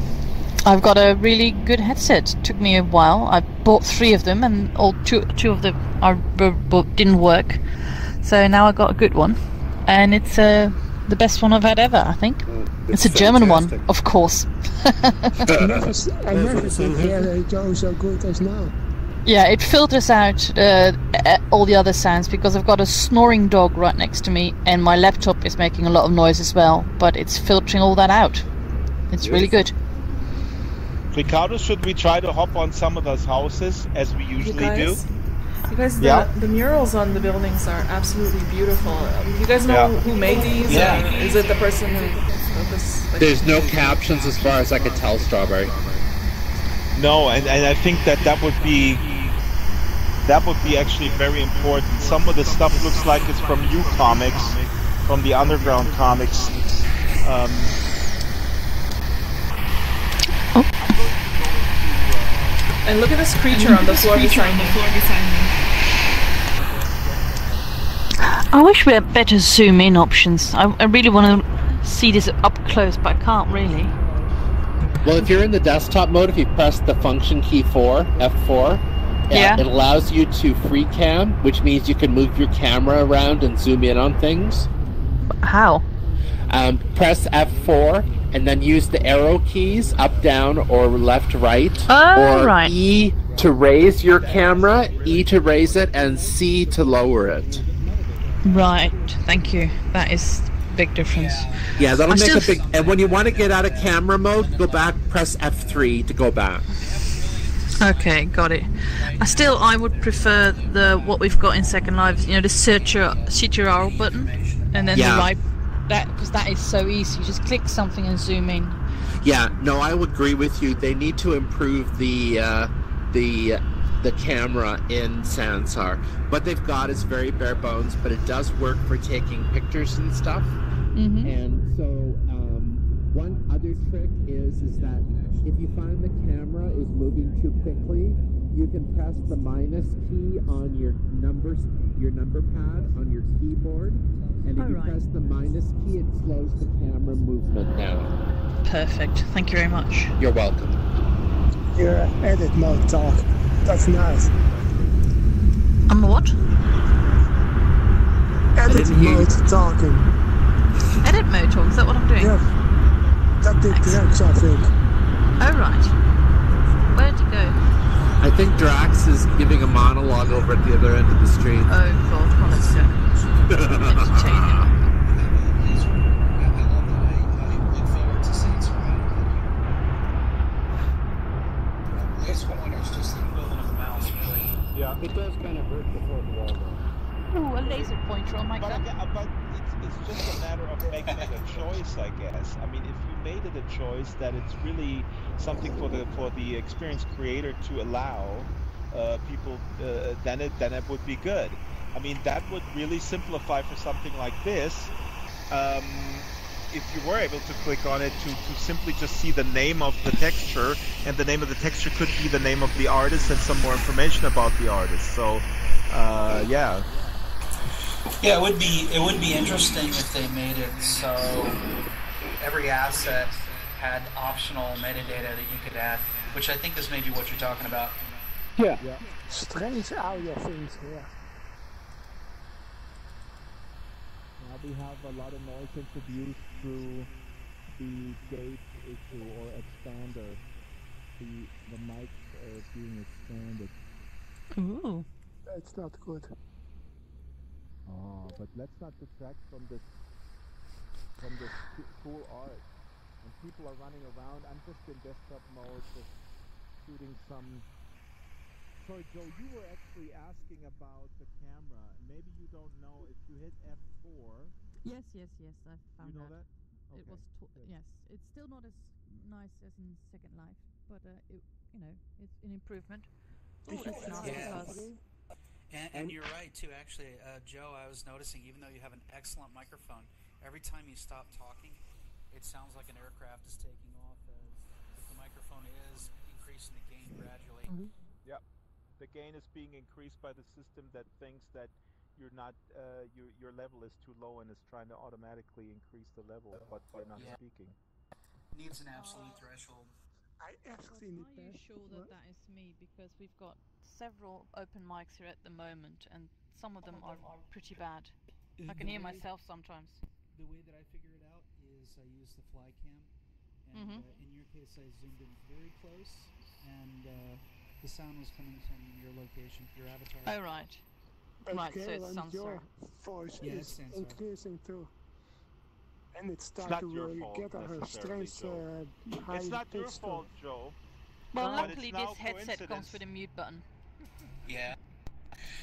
I've got a really good headset. It took me a while. I bought 3 of them, and two of them didn't work. So now I got a good one, and it's the best one I've had ever. I think it's a German one, of course. I never think they go so good as now. Yeah, it filters out all the other sounds because I've got a snoring dog right next to me and my laptop is making a lot of noise as well, but it's filtering all that out. It's really good. Ricardo, should we try to hop on some of those houses as we usually do? You guys, the murals on the buildings are absolutely beautiful. You guys know who made these? Yeah. Is it the person who... There's no captions as far as I could tell, Strawberry. No, and I think that would be actually very important. Some of the stuff looks like it's from U Comics, from the Underground Comics. And look at this creature on the floor beside me. I wish we had better zoom in options. I really want to see this up close, but I can't really. Well, if you're in the desktop mode, if you press the function key F4, it allows you to free cam, which means you can move your camera around and zoom in on things. How? Press F4 and then use the arrow keys up, down, or left, right. Oh, or right. E to raise your camera, E to raise it, and C to lower it. Right, thank you. That is a big difference. Yeah, that'll make a big... And when you want to get out of camera mode, go back, press F3 to go back. Okay, got it. I would prefer what we've got in Second Life, the CTRL button, and then the right, because that is so easy. You just click something and zoom in. Yeah, no, I would agree with you. They need to improve the camera in Sansar. What they've got is very bare bones, but it does work for taking pictures and stuff. Mm-hmm. And so one other trick is that if you find the camera is moving too quickly, you can press the minus key on your number pad on your keyboard, and if you press the minus key, it slows the camera movement down. Perfect. Thank you very much. You're welcome. Your edit mode talk. That's nice. I'm what? Edit mode talking. Edit mode talk? Is that what I'm doing? Yeah. That did Drax, I think. Oh, right. Where did he go? I think Drax is giving a monologue over at the other end of the stream. Oh, God. Well, let's go. Entertain him. Yeah. It does kind of hurt the fourth wall, though. Ooh, a laser pointer on my gun. But it's just a matter of making it a choice, I guess. I mean, if you made it a choice that it's really something for the experienced creator to allow people, then it would be good. I mean, that would really simplify for something like this. if you were able to click on it, to simply just see the name of the texture, and the name of the texture could be the name of the artist and some more information about the artist. So, yeah. Yeah, it would be interesting if they made it so every asset had optional metadata that you could add, which I think is maybe what you're talking about. Yeah. Strange audio things here. Now we have a lot of noise introduced through the gate issue or expander. The mics are being expanded. Ooh. That's not good. Oh, but let's not detract from this cool art. And people are running around. I'm just in desktop mode, just shooting some. Sorry, Joe, you were actually asking about the camera. Maybe you don't know if you hit F4. Yes, I found You know that. that? It was yes. It's still not as nice as in Second Life, but it's an improvement. This is not Yeah. happening. And you're right too. Actually, Joe, I was noticing, even though you have an excellent microphone, every time you stop talking, it sounds like an aircraft is taking off, as the microphone is increasing the gain gradually. Mm-hmm. Yep. The gain is being increased by the system that thinks that you're not your level is too low and is trying to automatically increase the level, but you're not speaking. Needs an absolute threshold. I actually need Are you that. sure that that is me? Because we've got several open mics here at the moment, and some of them are pretty bad. I can hear myself sometimes. The way that I figure it out is I use the fly cam, and in your case I zoomed in very close, and the sound was coming from your location, your avatar. Oh, right. Right, so it's and your Sansar. voice Yeah, is it's Sansar. increasing too. And it's not starting your to fault get a necessarily, strange Joe. high It's not your pitch fault, Joe. Well, But luckily it's now this headset comes coincidence. with a mute button. Yeah.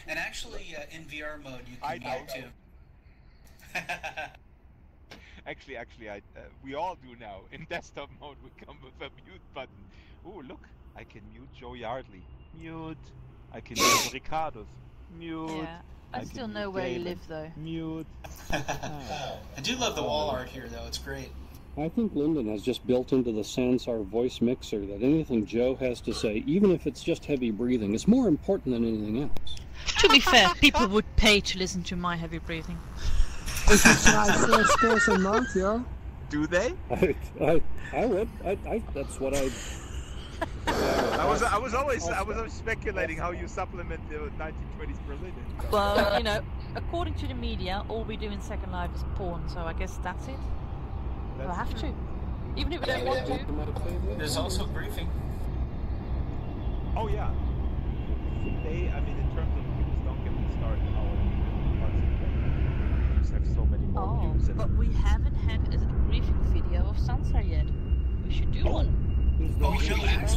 And actually, in VR mode, you I can mute too. Actually, we all do now. In desktop mode, we come with a mute button. Oh, look, I can mute Joe Yardley. Mute. I can mute Ricardo's. Mute. Yeah. I can still mute know where you Galen. live, though. Mute. I do love the wall art here, though. It's great. I think Lyndon has just built into the Sansar voice mixer that anything Joe has to say, even if it's just heavy breathing, is more important than anything else. To be fair, people would pay to listen to my heavy breathing. Is it try first person mode, yeah? Do they? I would. That's what I. I was always speculating how you supplement the 1920s Berlin. Well, according to the media, all we do in Second Life is porn, so I guess that's it. We'll have to. Even if we don't want to. There's also briefing. Oh yeah. In terms of views, don't get me started. Views have so many more views. But we haven't had a briefing video of Sansar yet. We should do one. Oh, no, actually have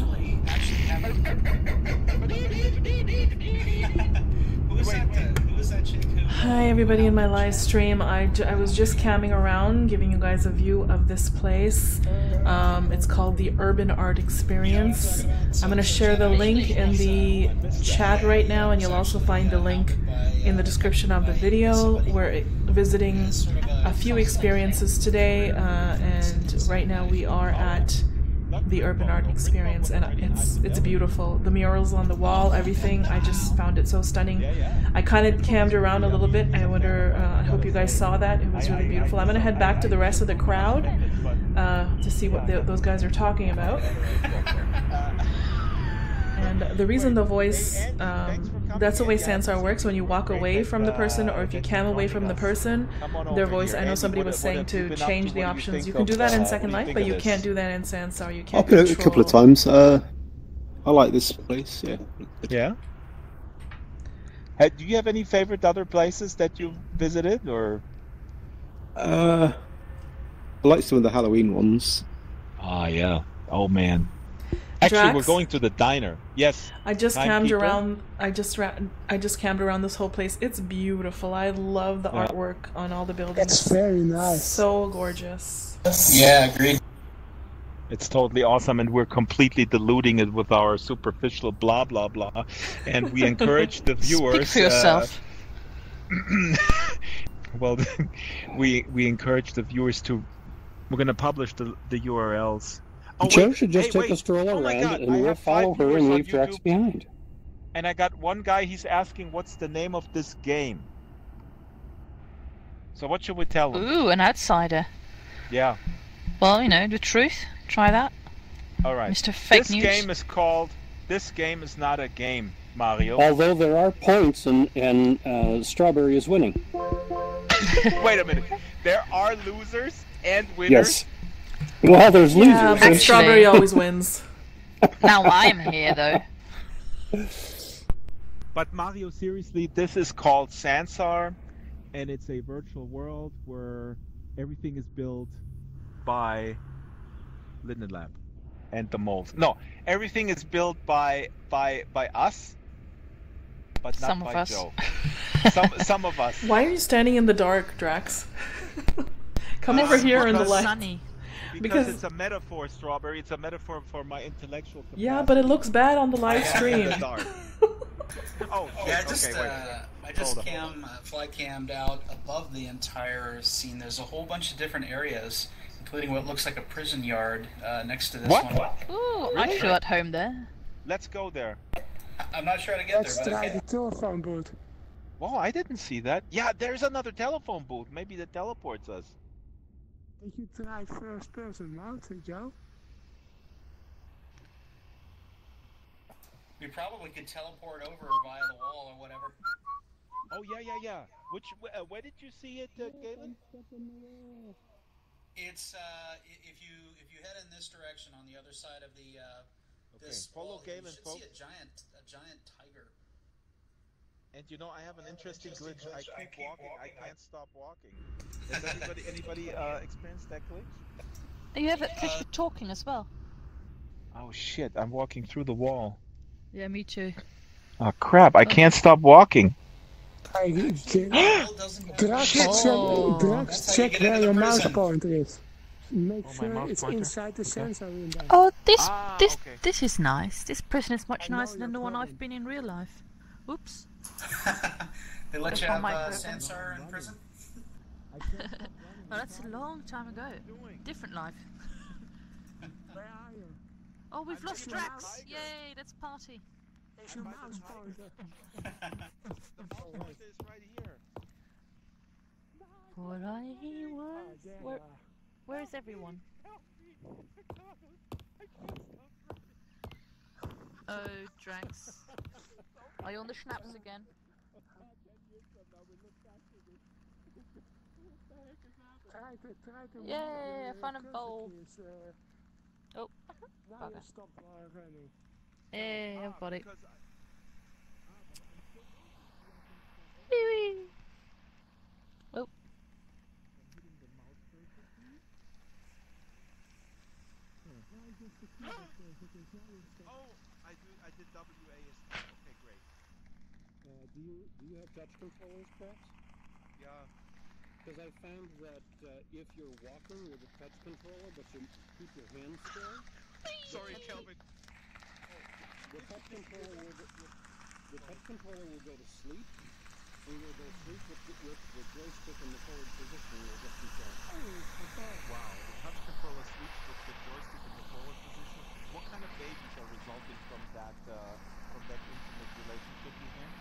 Who is that chick who... Hi everybody in my live stream. I was just camming around, giving you guys a view of this place. It's called the Urban Art Experience. I'm going to share the link in the chat right now, and you'll also find the link in the description of the video. We're visiting a few experiences today, and right now we are at the Urban Art Experience, and it's beautiful. The murals on the wall, everything, I just found it so stunning. I kind of cammed around a little bit. I wonder, I hope you guys saw that. It was really beautiful. I'm going to head back to the rest of the crowd to see what those guys are talking about. And the reason the voice, that's the way Sansar works. When you walk away from the person, or if you cam away from the person, their voice, I know somebody was saying to change the options. You can do that in Second Life, but you can't do that in Sansar. You can't I've been a couple of times. I like this place, yeah. Yeah? Do you have any favorite other places that you've visited, or? I like some of the Halloween ones. Ah, yeah. Oh, man. Actually, Drax? we're going to the diner. Yes. I just Timekeeper? cammed around. I just cammed around this whole place. It's beautiful. I love the artwork on all the buildings. It's very nice. So gorgeous. Yeah, agreed. It's totally awesome, and we're completely diluting it with our superficial blah blah blah. And we encourage the viewers. Speak for yourself. Well, we encourage the viewers to We're gonna publish the URLs. Oh, Joe wait. should just Hey, take wait. a stroll Oh my around God, and I we'll have 5 follow her viewers and on leave Drax YouTube. behind. And I got one guy, he's asking what's the name of this game. So what should we tell him? Ooh, an outsider. Yeah. Well, the truth. Try that. All right. Mr. Fake This News. game is called. This game is not a game, Mario. Although there are points and Strawberry is winning. Wait a minute. There are losers and winners. Yes. Well, there's losers. Yeah, but Actually- Strawberry always wins. Now I'm here, though. But Mario, seriously, this is called Sansar, and it's a virtual world where everything is built by Linden Lab and the moles. No, everything is built by us, but not Some of by us. Joe. Some of us. Why are you standing in the dark, Drax? Come over here in the light. Sunny. Because Because- it's a metaphor, Strawberry. It's a metaphor for my intellectual capacity. Yeah, but it looks bad on the live In stream. the dark. Oh, Yeah, shit. Okay, wait. I just Hold on. fly cammed out above the entire scene. There's a whole bunch of different areas, including what looks like a prison yard next to this What? one. Ooh, I feel at home there. Let's go there. I'm not sure how to get Let's there, but try okay. the telephone booth. Whoa, I didn't see that. Yeah, there's another telephone booth. Maybe that teleports us. Did you try first person mode, Joe? We probably could teleport over via the wall or whatever. Oh yeah. Where did you see it, Galen? It's if you head in this direction on the other side of the this follow wall, Galen, you should folks. see a giant tiger. And I have an interesting glitch. I keep walking. I can't stop walking. Has anybody experienced that glitch? You have it because you're talking as well. Oh shit! I'm walking through the wall. Yeah, me too. Oh crap! I can't stop walking. Drax, Oh. Drax, check where your mouse pointer is. Make my sure mouse it's pointer? inside the sensor window. Oh, Ah, this okay. this is nice. This prison is much I know nicer than your the one problem. I've been in real life. Oops. They let you That's have not my prison. Sansar in prison? Oh, that's a long time ago. Different life. Where are you? Oh, we've I'm lost in the Drax! house. Yay, let's party. There's your mouse pointer. The mouse pointer is right here. What I was. There you Where, are. where is everyone? Oh, Drax. Are you on the schnapps again? Try to Yay, I found a bowl. Oh, Now you bugger. stop running. Hey, I've got it. Because Wee-wee. Oh, I did WASD. Okay, great. Do you have touch controllers, Drax? Yeah. Because I found that if you're walking with a touch controller, but you keep your hands still, Sorry, Kelvin. the touch controller will go to sleep, and you'll go to sleep with the joystick in the forward position. You'll get control. Wow, the touch controller sleeps with the joystick in the forward position. What kind of babies are resulting from that intimate relationship you have?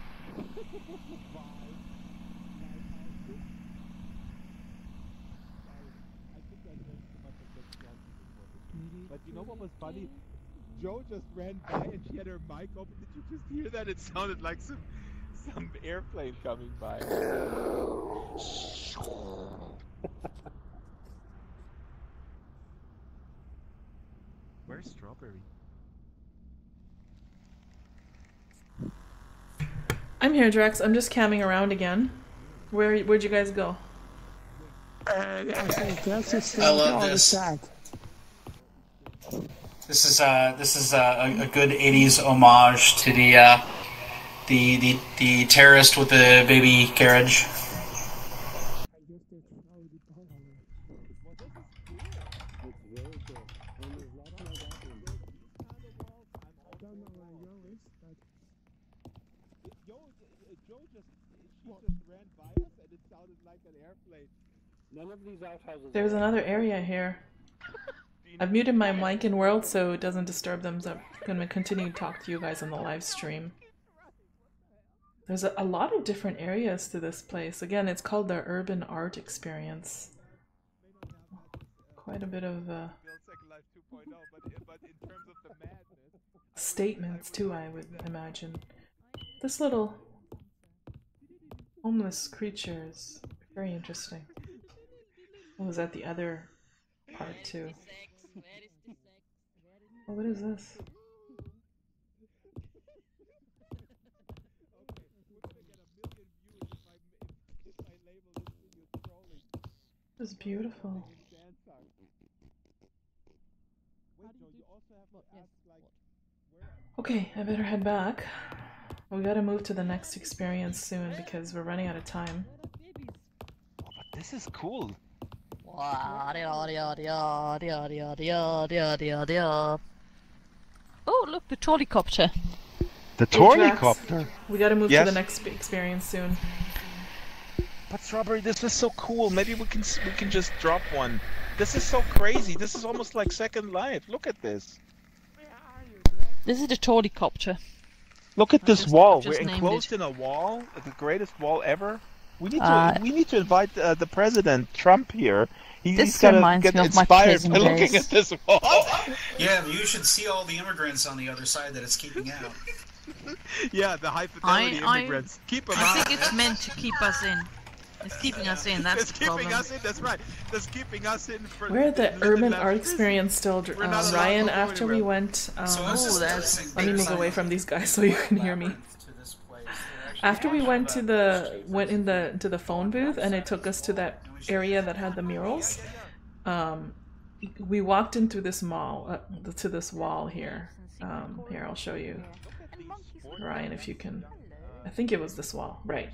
But you know what was funny? Joe just ran by and she had her mic open. Did you just hear that? It sounded like some airplane coming by. Where's Strawberry? I'm here, Drax. I'm just camming around again. Where'd you guys go? I think Drax is I still love on the this. side. This is a good '80s homage to the terrorist with the baby carriage. I just did throw the ball away. It's very cool. And there's lots like that in it. I don't know where Joe is, but Joe just ran by us and it sounded like an airplane. None of these outhouses. There's another area here. I've muted my mic in world so it doesn't disturb them, so I'm gonna continue to talk to you guys on the live stream. There's a lot of different areas to this place. Again, it's called the Urban Art Experience. Quite a bit of statements too, I would imagine. This little homeless creature is very interesting. I was at the other part too. Oh, what is this? It's beautiful. Okay, I better head back. We gotta move to the next experience soon because we're running out of time. This is cool. Oh, look, the trolleycopter. The trolleycopter. We gotta move to the next experience soon. But Strawberry, this is so cool. Maybe we can just drop one. This is so crazy. This is almost like Second Life. Look at this. This is the trolleycopter. Look at this wall. We're enclosed in a wall, the greatest wall ever. We need to invite the President Trump here. He's gonna get inspired by looking at this wall. Yeah, you should see all the immigrants on the other side that it's keeping out. Yeah, the high fidelity immigrants. Keep them out. I think it's meant to keep us in. It's keeping us in, that's the problem. It's keeping us in, that's right. That's keeping us in. We're at the Urban Art Experience still, Ryan, after we went... let me move away from these guys so you can hear me. After we went to the phone booth and it took us to that area that had the murals, we walked in through this mall, to this wall here. Here, I'll show you. Ryan, if you can... I think it was this wall, right.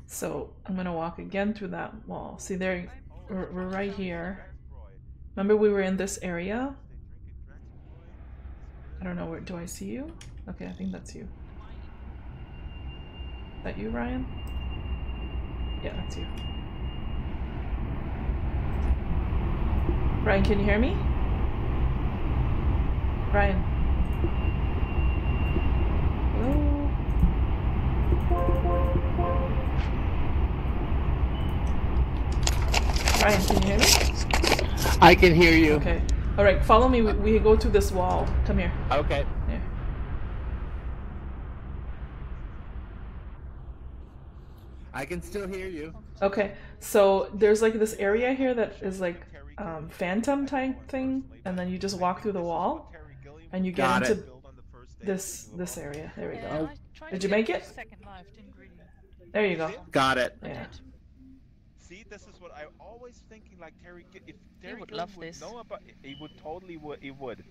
So I'm gonna walk again through that wall. See there, we're right here. Remember we were in this area? I don't know, do I see you? Okay, I think that's you. Is that you, Ryan? Yeah, that's you. Ryan, can you hear me? Ryan. Hello? Ryan, can you hear me? I can hear you. Okay. Alright, follow me. We go to this wall. Come here. Okay. Here. I can still hear you. Okay, so there's like this area here that is like phantom type thing, and then you just walk through the wall, and you get into this area. There we go. Did you make it? There you go. Got it. Yeah. See, this is what I always thinking. Like Terry, if Terry would Gilliam love would this. know about it, he would totally he would.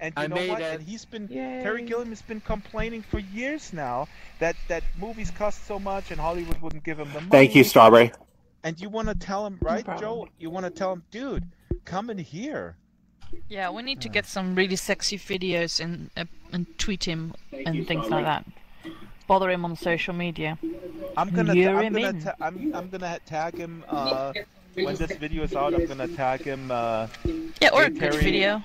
And I you know made what? it. And he's been Yay. Terry Gilliam has been complaining for years now that movies cost so much and Hollywood wouldn't give him the money. Thank you, Strawberry. And you want to tell him, right, problem. Joe? You want to tell him, dude, come in here. Yeah, we need to get some really sexy videos and tweet him and things like that. Bother him on social media. I'm gonna tag him when this video is out. I'm gonna tag him. Yeah, or a good Terry. video.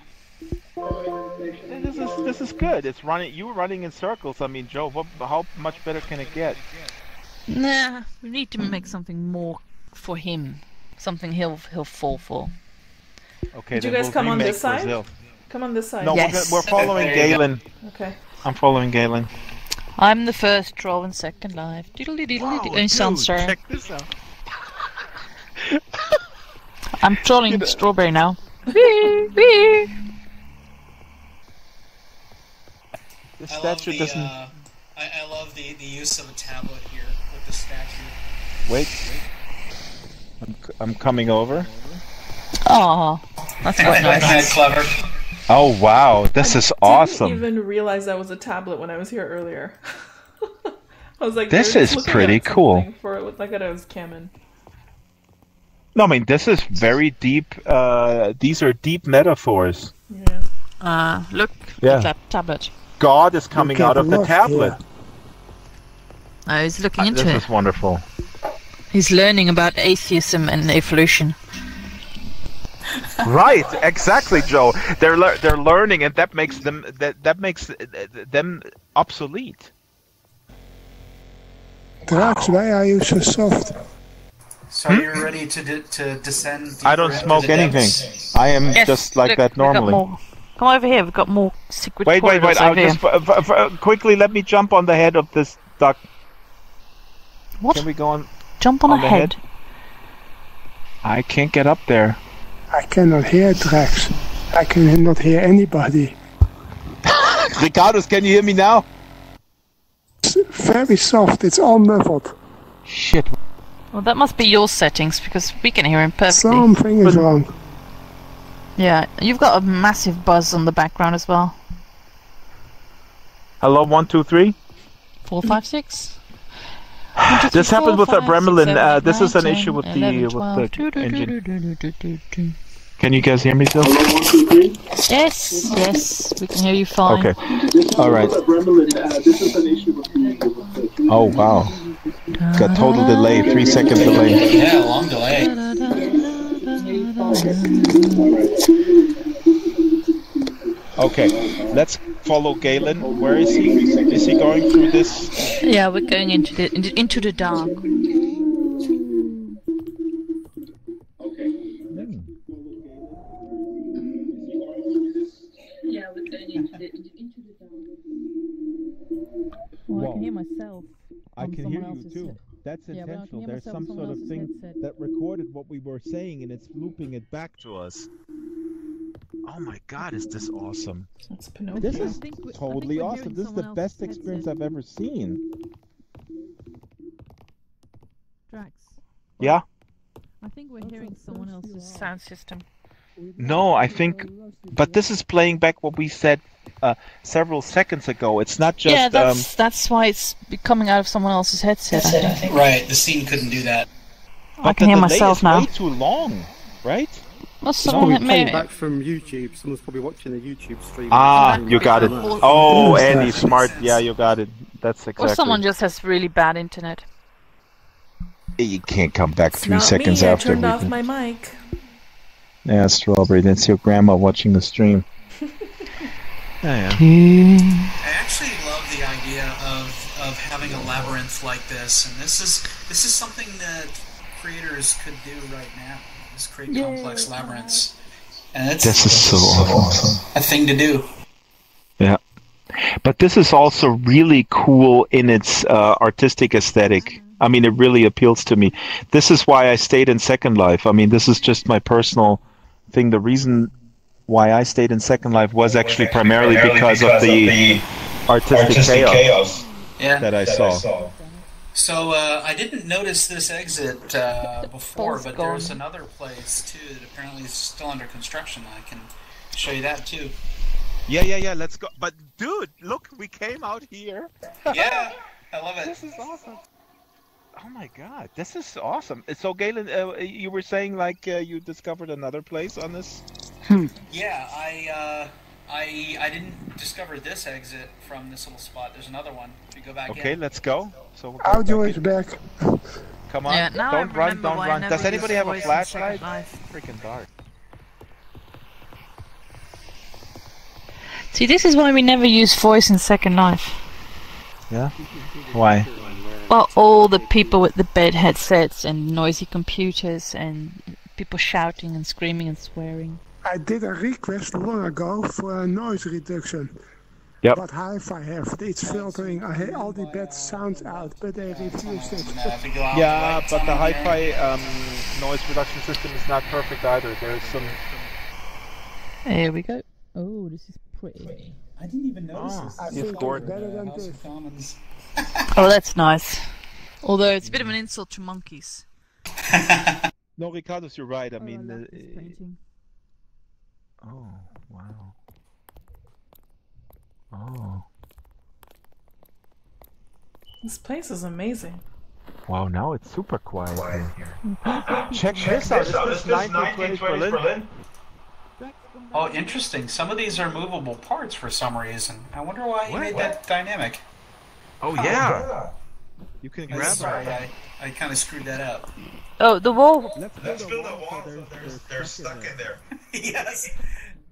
This is good. It's running. You were running in circles. I mean, Joe, how much better can it get? Nah, we need to make something more for him. Something he'll fall for. Okay, Did you then guys we'll come on remake this side? Brazil. Come on this side. No, Yes. we're following Galen. Okay. I'm following Galen. I'm the first troll in Second Life. Diddly diddly diddly. In Sansar. Check this out. I'm trolling Strawberry now. Wee, wee. The I love statue the, doesn't. I love the use of a tablet here with the statue. Wait. I'm coming over. Aw, that's quite nice. Clever. Oh wow, this is awesome. I didn't even realize that was a tablet when I was here earlier. I was like, This they're just is looking pretty at cool. something For it looked like it was Canon. No, I mean this is very deep. These are deep metaphors. Yeah. Look, Yeah. the tablet. God is coming out of the tablet. Oh, he's looking into This it. is wonderful. He's learning about atheism and evolution. Right, exactly, Joe. They're learning, and that makes them them obsolete. Drax, why are you so soft? So you're ready to descend? I don't smoke anything. I am just like that normally. Come over here. We've got more secret. Wait! I'll just quickly let me jump on the head of this duck. What? Can we go on? Jump on a the head. I can't get up there. I cannot hear Drax. I cannot hear anybody. Ricardos, can you hear me now? It's very soft. It's all muffled. Shit. Well, that must be your settings because we can hear him perfectly. Something is wrong. Yeah, you've got a massive buzz on the background as well. Hello, 1, 2, 3. 4, 5, 6. This happened with the Gremlin. This is an 10, issue with 11, the 12. engine. Can you guys hear me still? Yes, we can hear you fine. Okay. All right. Oh wow. Got total delay. 3 second delay. Yeah, long delay. Okay, let's follow Galen. Where is he? Is he going through this? Yeah, we're going into the dark. Yeah, we're going into the dark. Well, I can hear myself. I can hear you too. That's intentional. There's some sort of thing that recorded what we were saying and it's looping it back to us. Oh my God, is this awesome? That's Pinocchio. This is totally awesome. This is the best experience I've ever seen. Drax. Yeah? I think we're hearing someone else's Sound system. No, I think... But this is playing back what we said several seconds ago. It's not just... Yeah, that's why it's coming out of someone else's headset, I think. Right, the scene couldn't do that. I can hear myself now. Way too long, right? Well, It's someone probably that playing may... back from YouTube. Someone's probably watching a YouTube stream. Ah, you got it. Oh, Yes, Andy, yes. smart. Yeah, you got it. That's exactly... Or someone just has really bad internet. You can't come back It's 3 not seconds me. after. I turned off my mic. Yeah, Strawberry. That's your grandma watching the stream. Yeah. I actually love the idea of having a labyrinth like this, and this is something that creators could do right now. Is create complex labyrinths, and This is so awesome. a thing to do. Yeah. But this is also really cool in its artistic aesthetic. I mean, it really appeals to me. This is why I stayed in Second Life. I mean, this is just my personal thing. The reason why I stayed in Second Life was actually primarily because of the artistic chaos Yeah. that I saw. So I didn't notice this exit before, but there's another place too that apparently is still under construction. I can show you that too. Yeah, let's go. But dude, look, we came out here. Yeah, I love it. This is awesome. Oh my God, this is awesome. So Galen, you were saying like you discovered another place on this? Yeah, I didn't discover this exit from this little spot. There's another one. If you go back Okay, in. let's go. So we'll go Audio back is in. back. Come on, Yeah, now I don't run, remember don't why I run. never Does anybody used have a voice in flashlight? Second Life. Freaking dark. See, this is why we never use voice in Second Life. Yeah? Why? Well, all the people with the bad headsets and noisy computers and people shouting and screaming and swearing. I did a request long ago for a noise reduction. Yep. What hi-fi have, it's filtering all the bad sounds out, but they refused it. If you go out Yeah, right, but the down here. hi-fi noise reduction system is not perfect either. There's some... Here we go. Oh, this is pretty. I didn't even notice this. I It's think it's Gordon. better than House this. of Commons. Oh, that's nice. Although it's a bit of an insult to monkeys. No, Ricardos, you're right. I Oh, I mean... love this painting. Oh, wow. Oh. This place is amazing. Wow, now it's super quiet here. Check this out. Is this 1920s Berlin? Oh, interesting. Some of these are movable parts for some reason. I wonder why he made that dynamic. Oh, yeah. You can I'm grab sorry, them. I kind of screwed that up. Oh, the wall. Let's build a wall so they're stuck in there. Yes.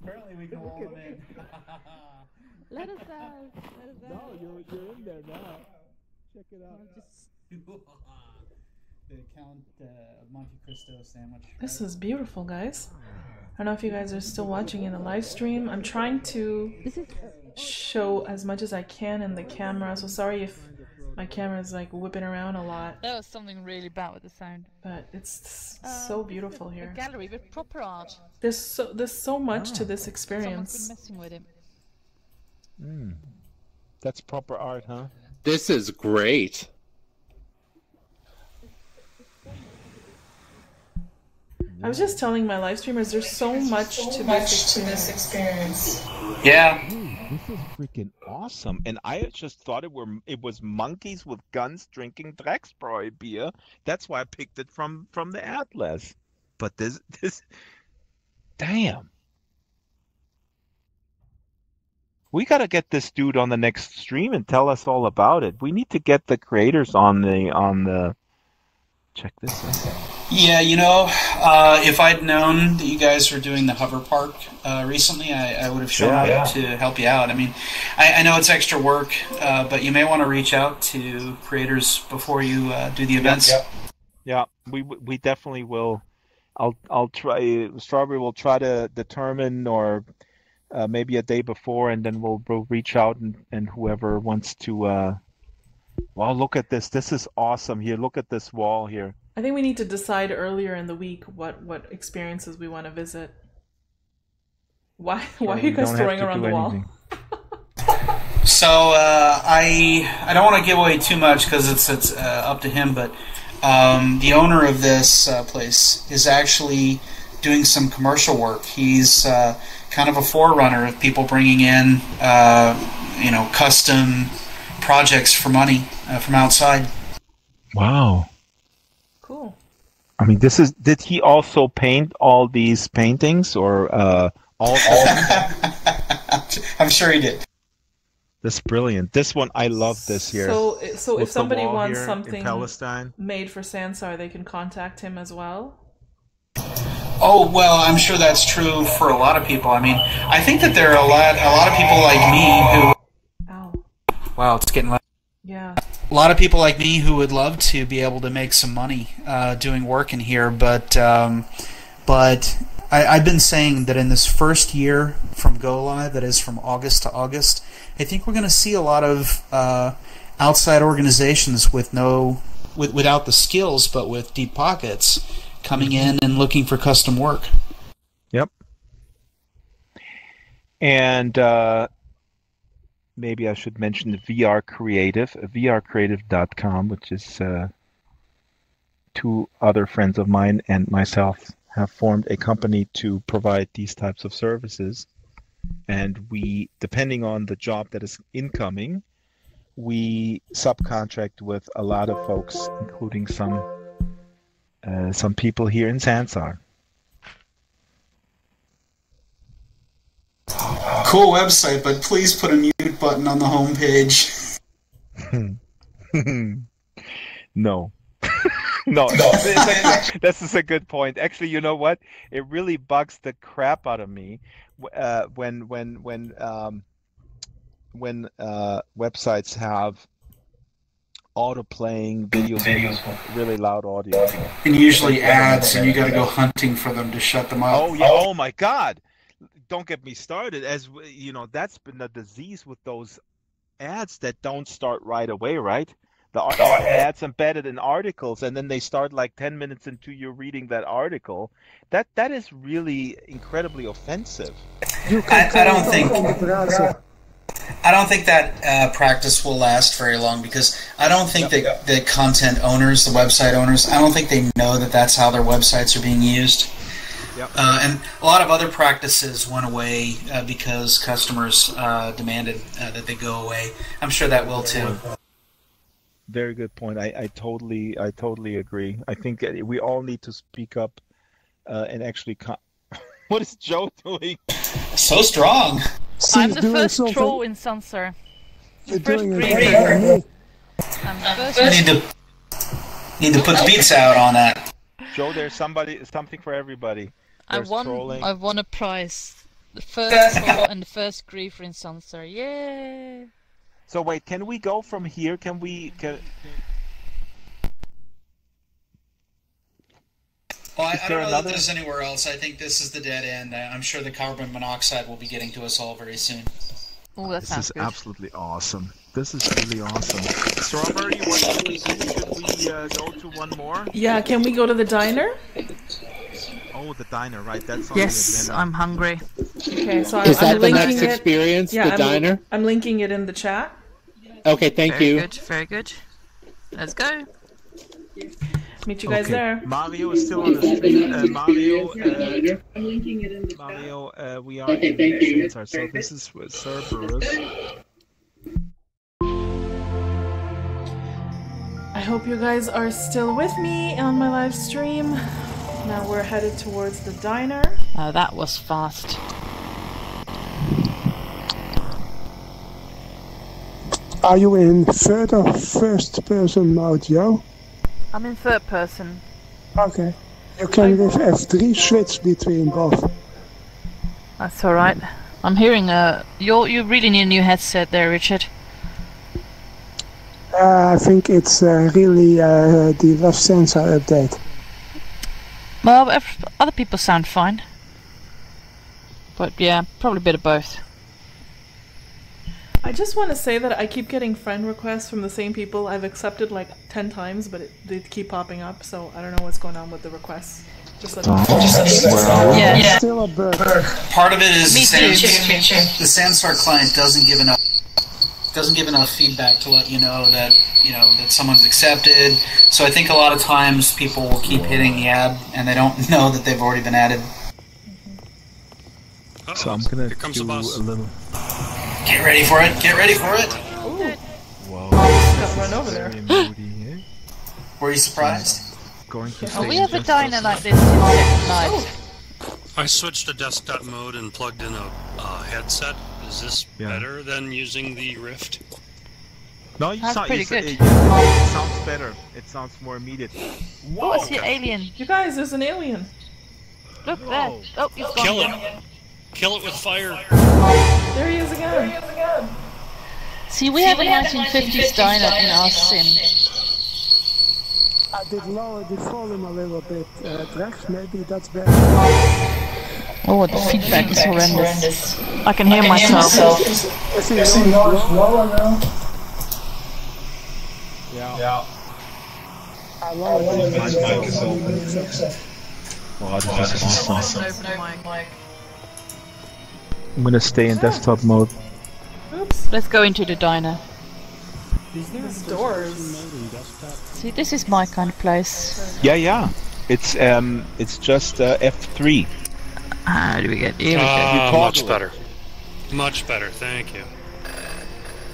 Apparently we can wall them in. Let us out. Let us No, out. you're in there now. Check it out. The Count Monte Cristo sandwich. This is beautiful, guys. I don't know if you guys are still watching in the live stream. I'm trying to show as much as I can in the camera, so sorry if my camera is like whipping around a lot. There was something really bad with the sound. But it's so beautiful A here. gallery with proper art. There's so much to this Someone's been experience. messing with it. That's proper art, huh? This is great. I was just telling my live streamers there's so much to this experience. Yeah. This is freaking awesome. And I just thought it was monkeys with guns drinking Drax beer. That's why I picked it from the Atlas. But this damn. We gotta get this dude on the next stream and tell us all about it. We need to get the creators on the check this out. Yeah, if I'd known that you guys were doing the hover park recently, I would have shown up to help you out. I mean, I know it's extra work, but you may want to reach out to creators before you do the events. Yeah, we definitely will. I'll try. Strawberry will try to determine, or maybe a day before, and then we'll reach out and whoever wants to. Wow, look at this! This is awesome. Here, look at this wall here. I think we need to decide earlier in the week what experiences we want to visit. Why are you guys throwing around the wall? So I don't want to give away too much because it's up to him, but the owner of this place is actually doing some commercial work. He's kind of a forerunner of people bringing in custom projects for money from outside. Wow. Cool. I mean, did he also paint all these paintings, or all? I'm sure he did. This is brilliant. This one, I love this here. So if somebody wants something Palestine made for Sansar, they can contact him as well? Oh, well, I'm sure that's true for a lot of people. I mean, I think that there are a lot of people like me who... Ow. Wow, it's getting loud. Yeah. A lot of people like me who would love to be able to make some money doing work in here, but I've been saying that in this first year from Go Live, that is from August to August, I think we're going to see a lot of outside organizations without the skills, but with deep pockets, coming in and looking for custom work. Yep. And maybe I should mention the VR Creative, vrcreative.com, which is two other friends of mine and myself have formed a company to provide these types of services. And we, depending on the job that is incoming, we subcontract with a lot of folks, including some people here in Sansar. Cool website, but please put a mute button on the homepage. No. No, this is a good point. Actually, you know what? It really bugs the crap out of me when websites have auto-playing videos with really loud audio. And usually ads, and you got to go hunting for them to shut them up. Oh yeah! Oh my God! Don't get me started. As you know, that's been the disease with those ads that don't start right away, right? The ads embedded in articles, and then they start like 10 minutes into you reading that article. That is really incredibly offensive. I don't think that practice will last very long, because I don't think that the content owners, the website owners, I don't think they know that that's how their websites are being used. Yep. And a lot of other practices went away because customers demanded that they go away. I'm sure that will too. Very good point. I totally agree. I think we all need to speak up and actually. What is Joe doing? So strong. I'm the first troll in Sansar. You're doing it better than me. Need to put the beats out on that. Joe, there's something for everybody. I've won a prize. The first score and the first griefer in Sansar. Yay! So wait, can we go from here? Well, I don't know that there's anywhere else. I think this is the dead end. I'm sure the carbon monoxide will be getting to us all very soon. Oh, that sounds good. This is absolutely awesome. This is really awesome. Strawberry, should we go to one more? Yeah, can we go to the diner? Oh, the diner, right? That's on Yes, the I'm hungry. Okay, so Is that I'm the linking next it. experience, Yeah, the diner? I'm linking it in the chat. Okay, thank you. Very good, very good. Let's go. Meet you guys there. Mario is still on the stream. Mario, we are in Sansar, so this is Cerberus. I hope you guys are still with me on my live stream. Now we're headed towards the diner. Oh, that was fast. Are you in third or first person mode, Joe? I'm in third person. Okay. You can with F3 switch between both. That's alright. I'm hearing you really need a new headset there, Richard. I think it's really the left sensor update. Well, other people sound fine. But yeah, probably a bit of both. I just want to say that I keep getting friend requests from the same people. I've accepted like 10 times, but they keep popping up, so I don't know what's going on with the requests. Just let me know. Yeah. Still a bird. Part of it is the Sansar client doesn't give enough feedback to let you know that someone's accepted. So I think a lot of times people will keep hitting the add and they don't know that they've already been added. So I'm gonna do a little. Get ready for it. Get ready for it. Ooh. Whoa. Got run over there. Were you surprised? We have a diner like this in Second Life. I switched to desktop mode and plugged in a headset. Is this better than using the Rift? No, That's pretty good. It sounds better. It sounds more immediate. Whoa, I see an alien. You guys, there's an alien. Look there. Oh, he's gone. Kill it. Kill it with fire. There he is again. See, we have a 1950s diner in our sim. I did lower the volume a little bit, Drax. Maybe that's better. Oh, the feedback is horrendous. I can hear myself. Is it lower now? Yeah. I lowered it. Wow, this is awesome. Open mic. I'm gonna stay in desktop mode. Oops. Let's go into the diner. These doors. See, this is my kind of place. Yeah. It's just F3. How do we get here? We go. Much better. Much better, thank you.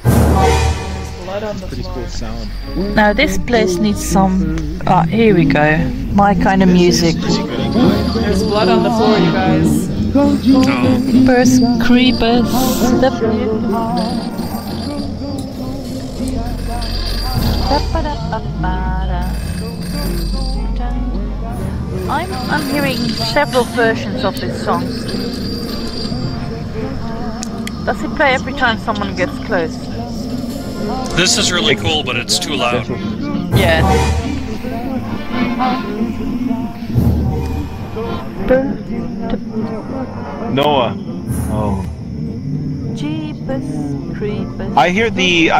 There's blood on the Pretty floor. cool sound. Now this place needs some... Ah, here we go. My kind of music. There's blood on the floor, you guys. Creepers, creepers. I'm hearing several versions of this song. Does it play every time someone gets close? This is really cool, but it's too loud. Yeah. Noah. Oh. Jeepers, creepers. I hear the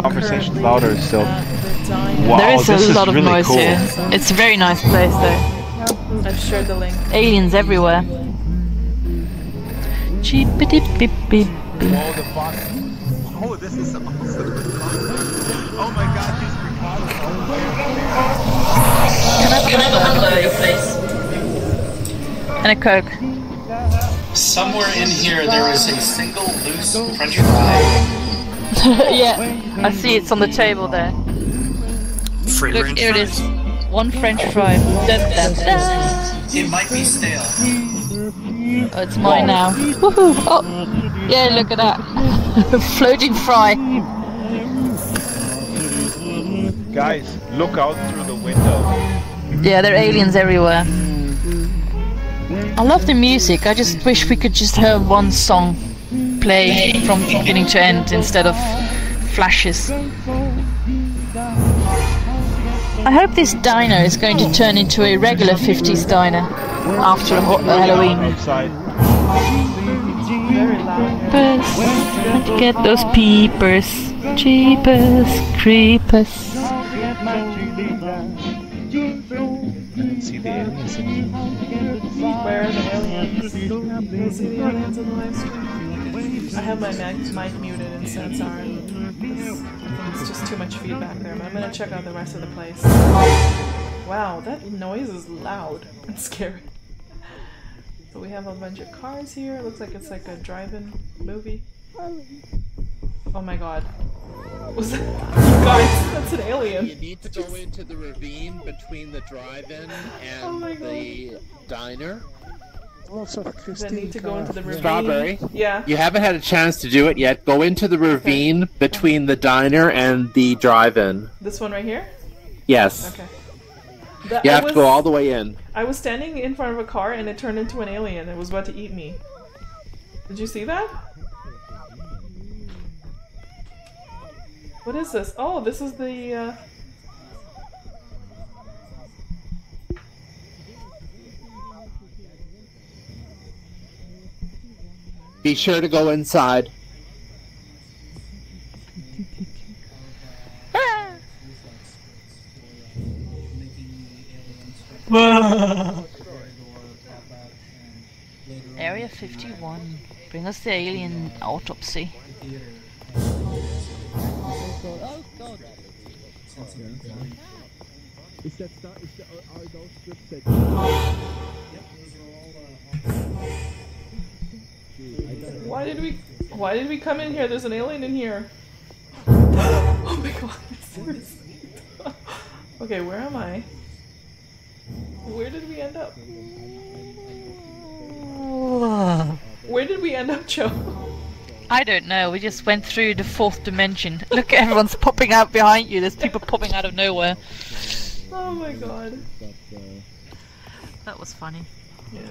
conversation louder still. Wow, There is this a lot is of really noise cool. here. It's a very nice place though. I've shared the link. Aliens everywhere. Cheepity beep beep beep. Oh, the boss. Oh, this is awesome. Oh my god, he's recording. Can I have a burger, please? And a Coke. Somewhere in here there is a single loose French fry. Yeah, I see it's on the table there. Free Look, range here it fries. is. One French fry. Dun, dun, dun. It might be stale. Oh, it's mine now. Woohoo! Oh, yeah, look at that. Floating fry. Guys, look out through the window. Yeah, there are aliens everywhere. I love the music. I just wish we could just have one song play from beginning to end instead of flashes. I hope this diner is going to turn into a regular 50s diner after Halloween. Outside. Very loud. Peepers, to get those peepers, jeepers, creepers. See the aliens in Where are the aliens? Can you see the aliens in the live stream? I have my mic muted in Sansar, and it's just too much feedback there. But I'm gonna check out the rest of the place. Wow, that noise is loud and scary. So we have a bunch of cars here. It looks like it's like a drive-in movie. Oh my god. Was that? You guys, that's an alien. You need to go into the ravine between the drive-in and the diner. Also, I need to go into the ravine. Strawberry? Yeah. You haven't had a chance to do it yet. Go into the ravine between the diner and the drive-in. This one right here? Yes. Okay. You have to go all the way in. I was standing in front of a car and it turned into an alien. It was about to eat me. Did you see that? What is this? Oh, this is the, Be sure to go inside. Area 51. Bring us the alien autopsy. Oh God! Is that are those scripts that? Why did we come in here? There's an alien in here. Oh my god, seriously. Okay, where am I? Where did we end up? Where did we end up, Joe? I don't know, we just went through the 4th dimension. Look, everyone's popping out behind you. There's people popping out of nowhere. Oh my god. That was funny. Yeah.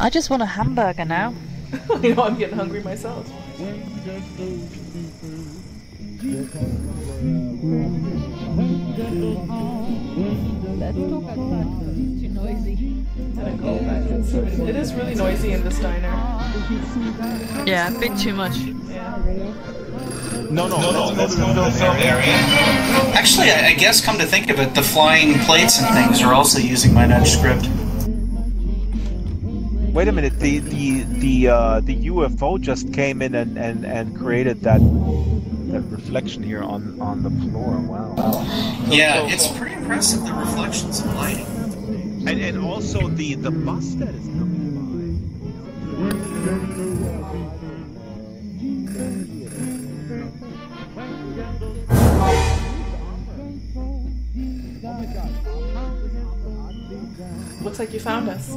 I just want a hamburger now. You know, I'm getting hungry myself. Let's talk outside because it's too noisy. It is really noisy in this diner. Yeah, a bit too much. Yeah. No, that's the film area. Actually, I guess, come to think of it, the flying plates and things are also using my nudge script. Wait a minute, the UFO just came in and created that reflection here on the floor. Wow. Yeah, it's pretty impressive, the reflections of lighting. And also the bus that is coming by. Looks like you found us.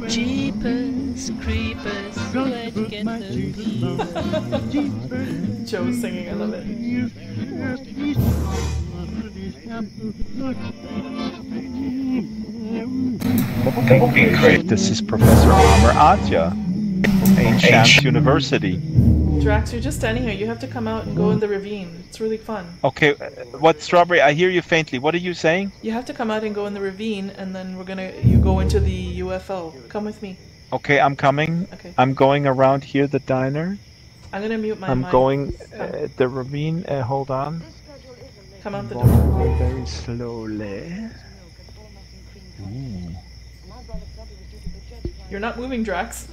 Jeepers, creepers, where'd you get the peepers? Joe's singing, I love it. Okay, great. This is Professor Amr Atya from Ancient University. Drax, you're just standing here. You have to come out and go in the ravine. It's really fun. Okay, what, Strawberry? I hear you faintly. What are you saying? You have to come out and go in the ravine, and then you go into the UFO. Come with me. Okay, I'm coming. Okay. I'm going around here, the diner. I'm gonna mute my mic. I'm going the ravine. Hold on. Come out the door. Very slowly. Ooh. You're not moving, Drax.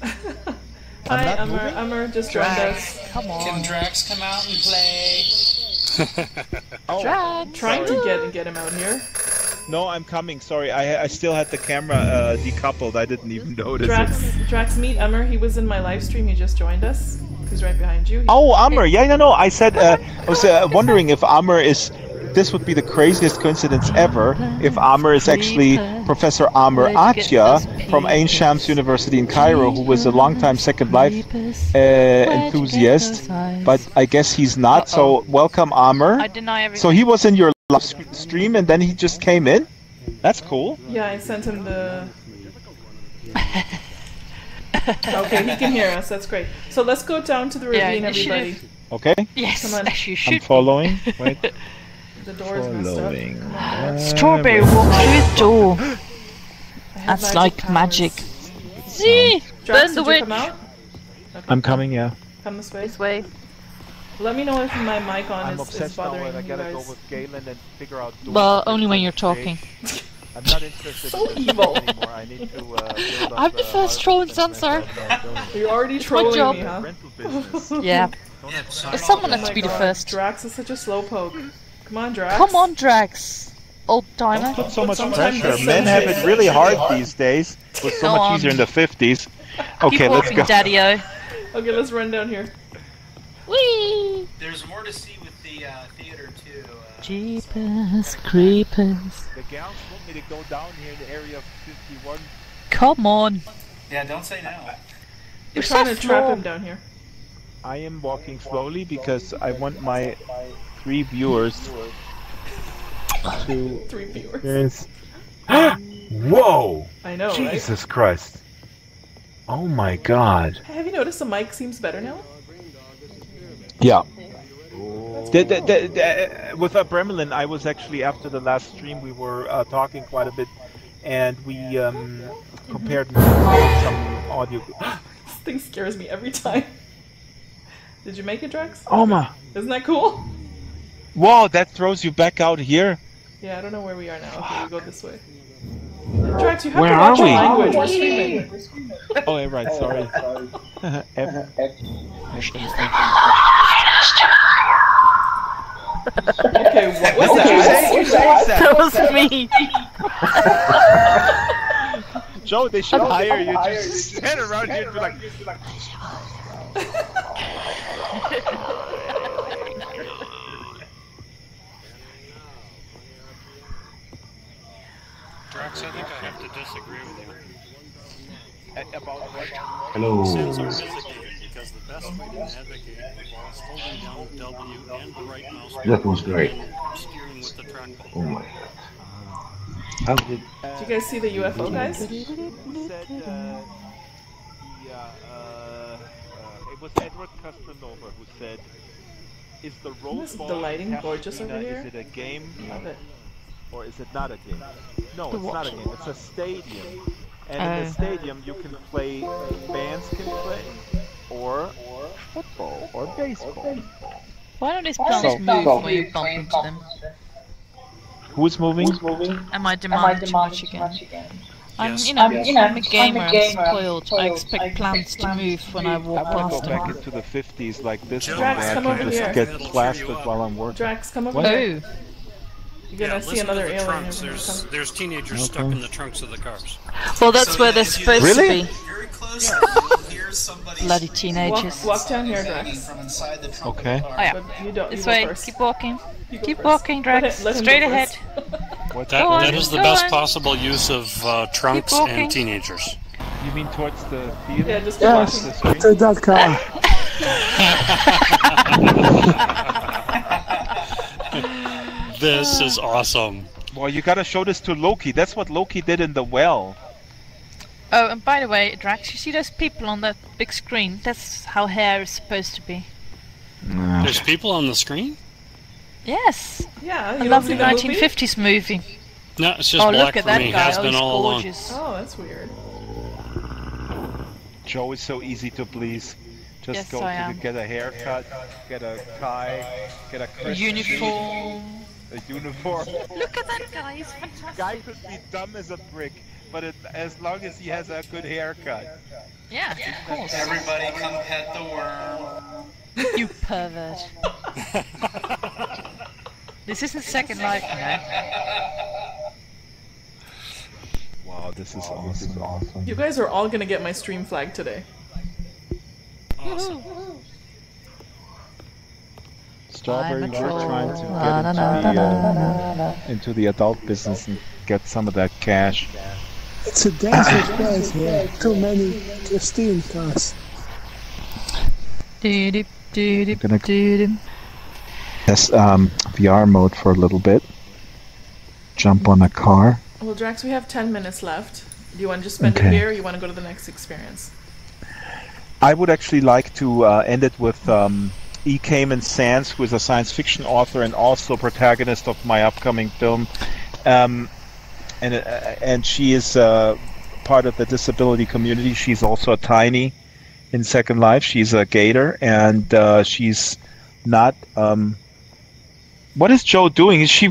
Hi, Amr just joined us. Come on. Can Drax come out and play? Drax! Trying to get him out here. No, I'm coming. Sorry, I still had the camera decoupled. I didn't even notice it. Drax, meet Amr. He was in my live stream. He just joined us. He's right behind you. Oh, Amr. Yeah, no. I said I was wondering if Amr is that this would be the craziest coincidence ever if Amr is actually Professor Amr Atya from Ain Shams University in Cairo, who was a longtime Second Life enthusiast, but I guess he's not. So welcome, Amr. I deny everything. So he was in your live stream and then he just came in? That's cool. Yeah, I sent him the... Okay, he can hear us. That's great. So let's go down to the ravine, everybody. Okay. Yes, come on. you should. I'm following. Wait. The door's messed up. Strawberry walk through the door. That's like magic. See? Drax, Burn the did you witch. come out? Okay. I'm coming, yeah. Come this way. This way. Let me know if my mic on I'm is obsessed now bothering and I you gotta guys. go with Galen and figure out... Well, only when you're talking. I'm not interested So in this evil. anymore. I need to build up, I'm the first troll in Sansar. You're already It's my trolling job. me, huh? rental business. Yeah. Yeah, But someone Oh has to my be the God, first. Drax is such a slowpoke. Come on, Drax. Come on, Drax. Old timer. Put so much Sometimes pressure. it's Men have it really hard these days. It was so Go much on. easier in the 50s. Keep Okay, let's walking, go. Daddy-o. Okay, let's run down here. Whee! There's more to see with the theater too. Jeepers creepers. The gals want me to go down here in the area of 51. Come on. Yeah, don't say no. We're You're trying so to trap slow. him down here. I am walking slowly because I want my 3 viewers to 3 viewers. experience. Whoa! I know, right? Jesus Christ. Oh my God. Have you noticed the mic seems better now? Yeah. With Bremelin, I was actually, after the last stream, we were talking quite a bit, and we compared some audio. This thing scares me every time. Did you make it, Drax? Oh my! Isn't that cool? Whoa, that throws you back out here. Yeah, I don't know where we are now. Okay, we go this way. Drax, you have Where to watch are your we? language. We're streaming. Oh, yeah, right. Sorry. Okay, what was that? That was me. Joe, they should hire you. Just stand around here and be like. Drax, I think I have to disagree with you. About what? Hello. Sansar is a game because the best way to navigate involves holding down the W and the right mouse button That was great. and steering with the trackball. Oh my God. How did... Did you guys see the UFO, guys? Said, it was Edward Castanova who said, "Is the Rose Isn't Bowl the lighting in gorgeous over Pasadena, here? Is it a game Love it. or is it not a game?" No, it's not a game. It's a stadium, and in the stadium you can play. Bands can play, or football or baseball. Why don't these plants move when you bump into them? Who's moving? Am I demanding too much again? I'm, Yes. I'm a gamer, I'm spoiled. I expect plants to move when I walk I want to past go back them. into the 50s like this one, Drax, where I come can over just here. get plastered while I'm working. Drax, come over What? here. Oh, You're gonna see listen another to the alien. trunks. every time. There's teenagers stuck in the trunks of the cars. well that's So, where yeah, they're if you- supposed Really? to be. Very close, you'll hear somebody Bloody teenagers. Walk down here, screaming Drax. from inside the trunk Okay. of the car. Oh yeah, But you don't. this you go way, first. keep walking. You go Keep first. walking, Drax. Let him Straight go ahead. first. That, Go on, that is the go best on. possible use of trunks Keep walking. and teenagers. You mean towards the theater? Yeah, just keep Yes, walking. to that car. This is awesome. Well, you gotta show this to Loki. That's what Loki did in the well. Oh, and by the way, Drax, you see those people on that big screen? That's how hair is supposed to be. There's people on the screen? Yes, Yeah, a you don't lovely see the movie? 1950s movie. No, it's just Oh, black look at for that me. guy. Has Oh, been he's all along. gorgeous. Oh, that's weird. Joe is so easy to please. Just Yes, go I to am. get a haircut, get a tie, get a A Christmas uniform. tree, a uniform. Look at that guy, he's fantastic. Guy could be dumb as a brick, but as long as he has a good haircut. Yeah, of course. Everybody come pet the worm. You pervert. This isn't Second Life, you know. Wow, this is awesome. You guys are all gonna get my stream flag today. Awesome. Strawberry, I'm a we're troll. trying to La, la, la, la, la, la. get into the adult business and get some of that cash. It's a dangerous place here. Too many Christine cars. Doo-doo, doo-doo, Gonna- doo-doo. Yes, VR mode for a little bit. Jump on a car. Well, Drax, we have 10 minutes left. Do you want to just spend it Okay. here, or you want to go to the next experience? I would actually like to end it with E. Cayman Sands, who is a science fiction author and also protagonist of my upcoming film. And she is part of the disability community. She's also a tiny in Second Life. She's a gator, and she's not... what is Joe doing? Is she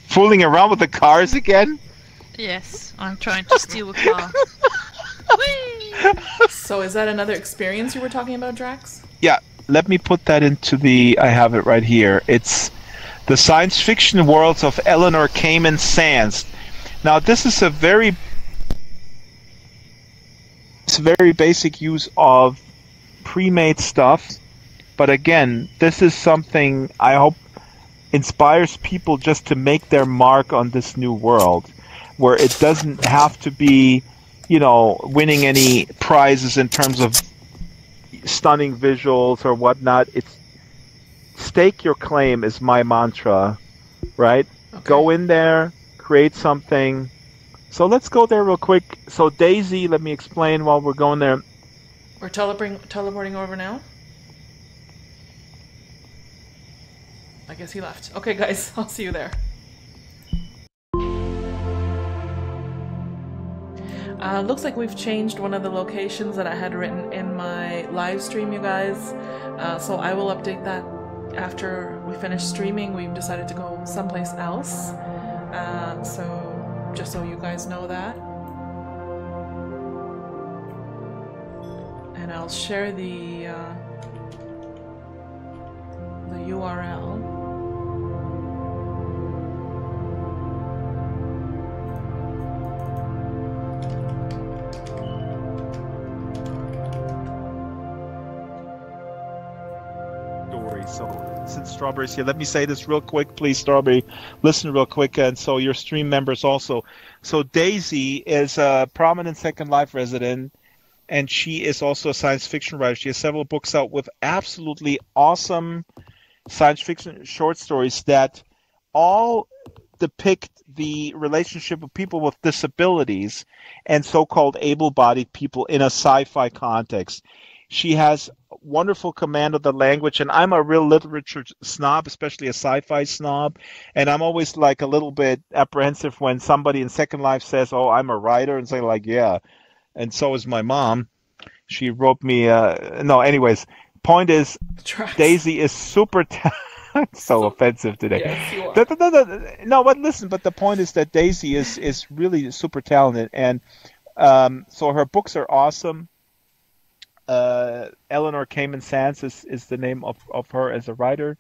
fooling around with the cars again? Yes, I'm trying to steal a car. Whee! So is that another experience you were talking about, Drax? Yeah, let me put that into the... I have it right here. It's the science fiction worlds of Eleanor Cayman Sands. Now, this is a very basic use of pre-made stuff, but again, this is something I hope inspires people just to make their mark on this new world, where it doesn't have to be, winning any prizes in terms of stunning visuals or whatnot. It's stake your claim is my mantra, right? Okay. Go in there, create something. So let's go there real quick. So Daisy, let me explain while we're going there. We're teleporting over now? I guess he left. Okay, guys, I'll see you there. Looks like we've changed one of the locations that I had written in my live stream, you guys. So I will update that after we finish streaming. We've decided to go someplace else. So just so you guys know that. And I'll share the URL. So since Strawberry's here, let me say this real quick, please, Strawberry. Listen real quick, and so your stream members also. So Daisy is a prominent Second Life resident, and she is also a science fiction writer. She has several books out with absolutely awesome science fiction short stories that all depict the relationship of people with disabilities and so-called able-bodied people in a sci-fi context. She has wonderful command of the language, and I'm a real literature snob, especially a sci-fi snob, and I'm always like a little bit apprehensive when somebody in Second Life says, "Oh, I'm a writer," and say like, "Yeah," and so is my mom. She wrote me. No, anyways, point is, Drax. Daisy is super. So offensive today. Yes, you are. No, but listen. But the point is that Daisy is really super talented, and so her books are awesome. Eleanor Cayman Sands is the name of her as a writer,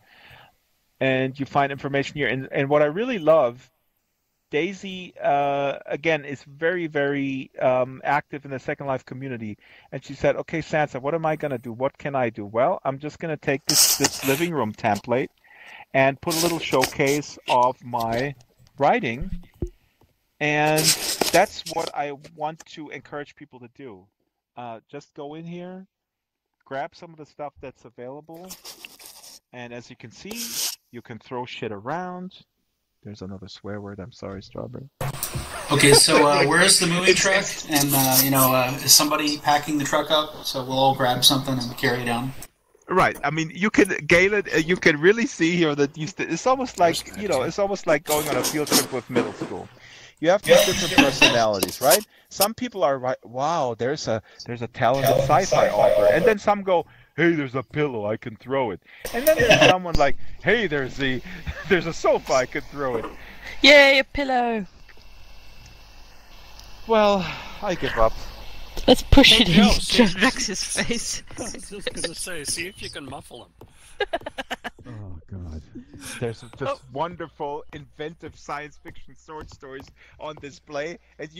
and you find information here. And what I really love, Daisy again is very, very active in the Second Life community, and she said, "Okay, Sansa, what am I gonna do? What can I do? Well, I'm just gonna take this living room template and put a little showcase of my writing, and that's what I want to encourage people to do." Just go in here, grab some of the stuff that's available, and as you can see, you can throw shit around. There's another swear word. I'm sorry, Strawberry. Okay, so where's the moving truck? And is somebody packing the truck up? So we'll all grab something and carry it down. Right. I mean, you can, Galen, you can really see here that it's almost like, it's almost like going on a field trip with middle school. You have these different personalities, right? Some people are right. Wow, there's a talented sci-fi author, and then some go, "Hey, there's a pillow, I can throw it." And then there's someone like, "Hey, there's a sofa, I can throw it." Yay, a pillow! Well, I give up. Let's push it in see- Drax's face. I was just gonna say, see if you can muffle him. Oh God! There's just wonderful, inventive science fiction short stories on display, and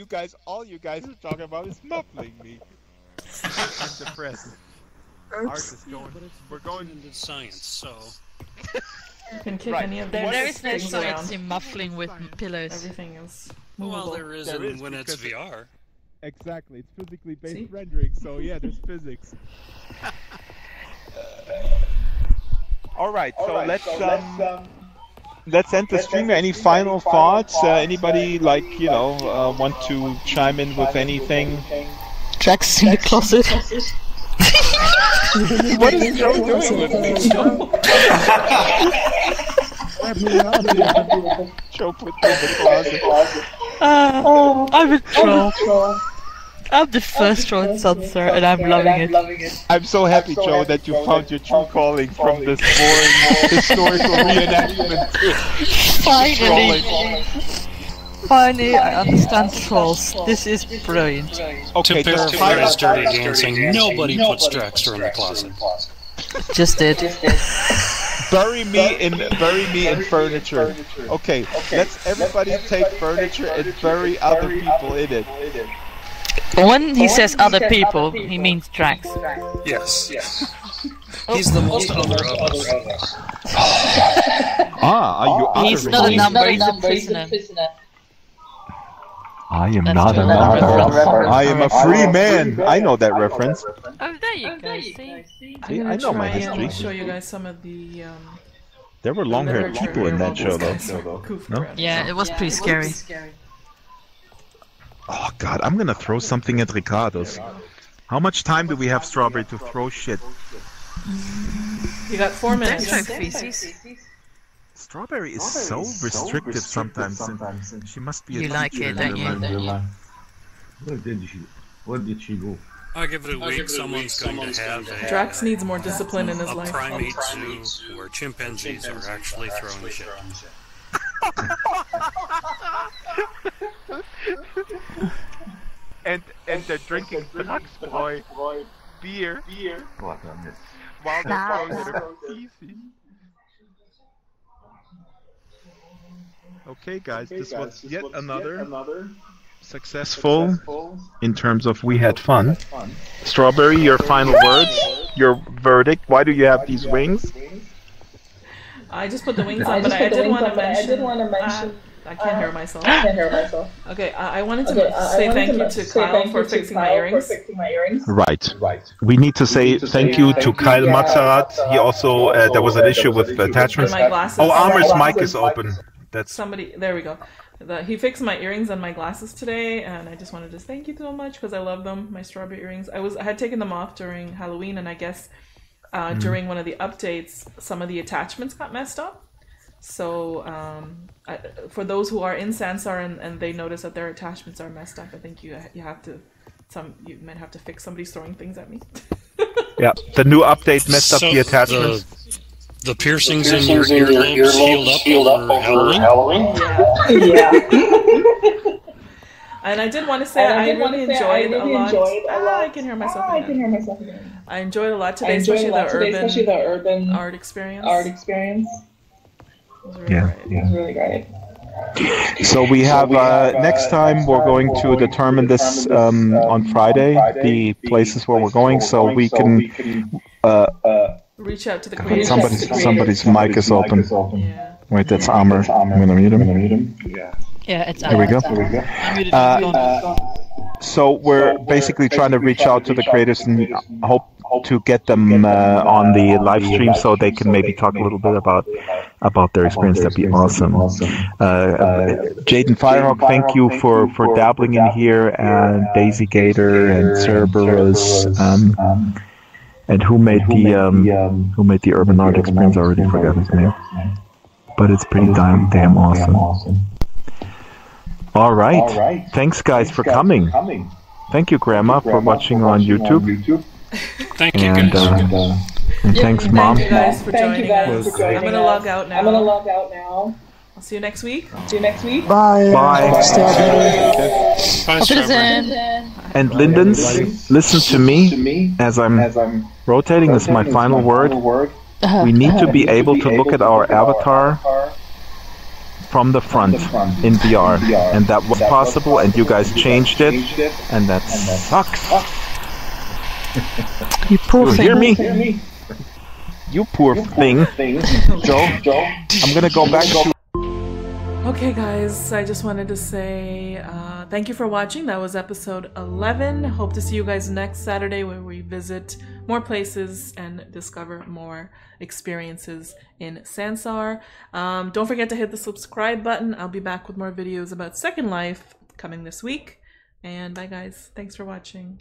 all you guys are talking about is muffling me. I'm depressed. Art is going. But it's We're going into science, so Can kick any of There these is no things around. science in muffling with pillows. Everything is Well, movable. there is when it's VR. Exactly, it's physically based See? rendering, so yeah, there's physics. All right, so let's end the stream. Any final thoughts? Anybody want to chime in with anything? Drax in the closet. What is Joe doing with me? Joe put me in the closet. I'm a troll. I'm the first troll in Sansar, and I'm loving it. I'm so happy, Joe, that you found your true calling from this boring historical reenactment to Finally, I understand trolls. This is brilliant. Okay, To paraphrase Dirty Dancing, nobody puts Draxter in the closet. Just did. Bury me in furniture. Okay, let's everybody take furniture and bury other people in it. When he says other people, he means Drax. Yes. He's the most other of us. Are you other? He's not a number, he's a prisoner. I am That's not a another number. I am a free man. I know that reference. Oh, there you go, see? See, I know my history. I'll show you guys some of the There were long-haired people in that show, though. No? Yeah, it was pretty scary. Oh God, I'm gonna throw something at Ricardo's. How much time do we have, Strawberry, to throw shit? You got 4 minutes. Strawberry is so restrictive sometimes. She must be a You like teacher it, in don't real you? life. Where did she go? I give it a week, someone's going to have a Drax needs more discipline in his life. primate zoo where chimpanzees are actually throwing shit. and they're drinking Drax boy beer while they're throwing their feces. Okay, guys, this was yet another successful in terms of we had fun. Strawberry, your final words, your verdict. Why do you have these wings? I just put the wings on, but I did want to mention. I can't hear myself. Okay, I wanted to say thank you to Kyle for fixing my earrings. Right. We need to say thank you to Kyle Mazarat. He also there was an issue with attachments. My glasses. Oh, Amar's mic is open. That's somebody. There we go. He fixed my earrings and my glasses today, and I just wanted to thank you so much because I love them. My strawberry earrings. I had taken them off during Halloween, and I guess during one of the updates, some of the attachments got messed up. So for those who are in Sansar and they notice that their attachments are messed up, I think you have to you might have to fix. Somebody's throwing things at me. Yeah, the new update messed up the attachments. The piercings in your earlobes healed up over Halloween? Yeah. And I did want to say I really enjoyed a lot. I can hear myself again. I enjoyed a lot today, especially the urban art experience. It was really great. So we have next time we're going to determine this on Friday, the places where we're going, so we can reach out to the creators. Somebody's mic is open. Yeah. Wait, that's Amr. I'm gonna mute him. Yeah, it's There we go. So we're basically trying to reach out to the creators and hope to get them on the live stream so they can maybe talk a little bit about their experience. That'd be awesome. Jaden Firehawk, thank you for dabbling in here, and Daisy Gator and Cerberus, and who made the urban art experience. I already forgot his name, but it's pretty damn awesome. All right. Thanks, guys, for coming. Thank you, Grandma, for watching on YouTube. Thank you, guys. And thanks, Mom. Thank you guys for joining us. I'm going to log out now. I'll see you next week. Bye. Bye. And Lindens, listen to me as I'm rotating. This is my final word. We need to be able to look at our avatar from the front in VR, and that was possible, and you guys changed it, and that sucks. You poor thing. Hear me? You poor thing. Joe, I'm gonna go back to... Okay guys, I just wanted to say thank you for watching. That was episode 11. Hope to see you guys next Saturday where we visit more places and discover more experiences in Sansar. Don't forget to hit the subscribe button. I'll be back with more videos about Second Life coming this week. And bye guys. Thanks for watching.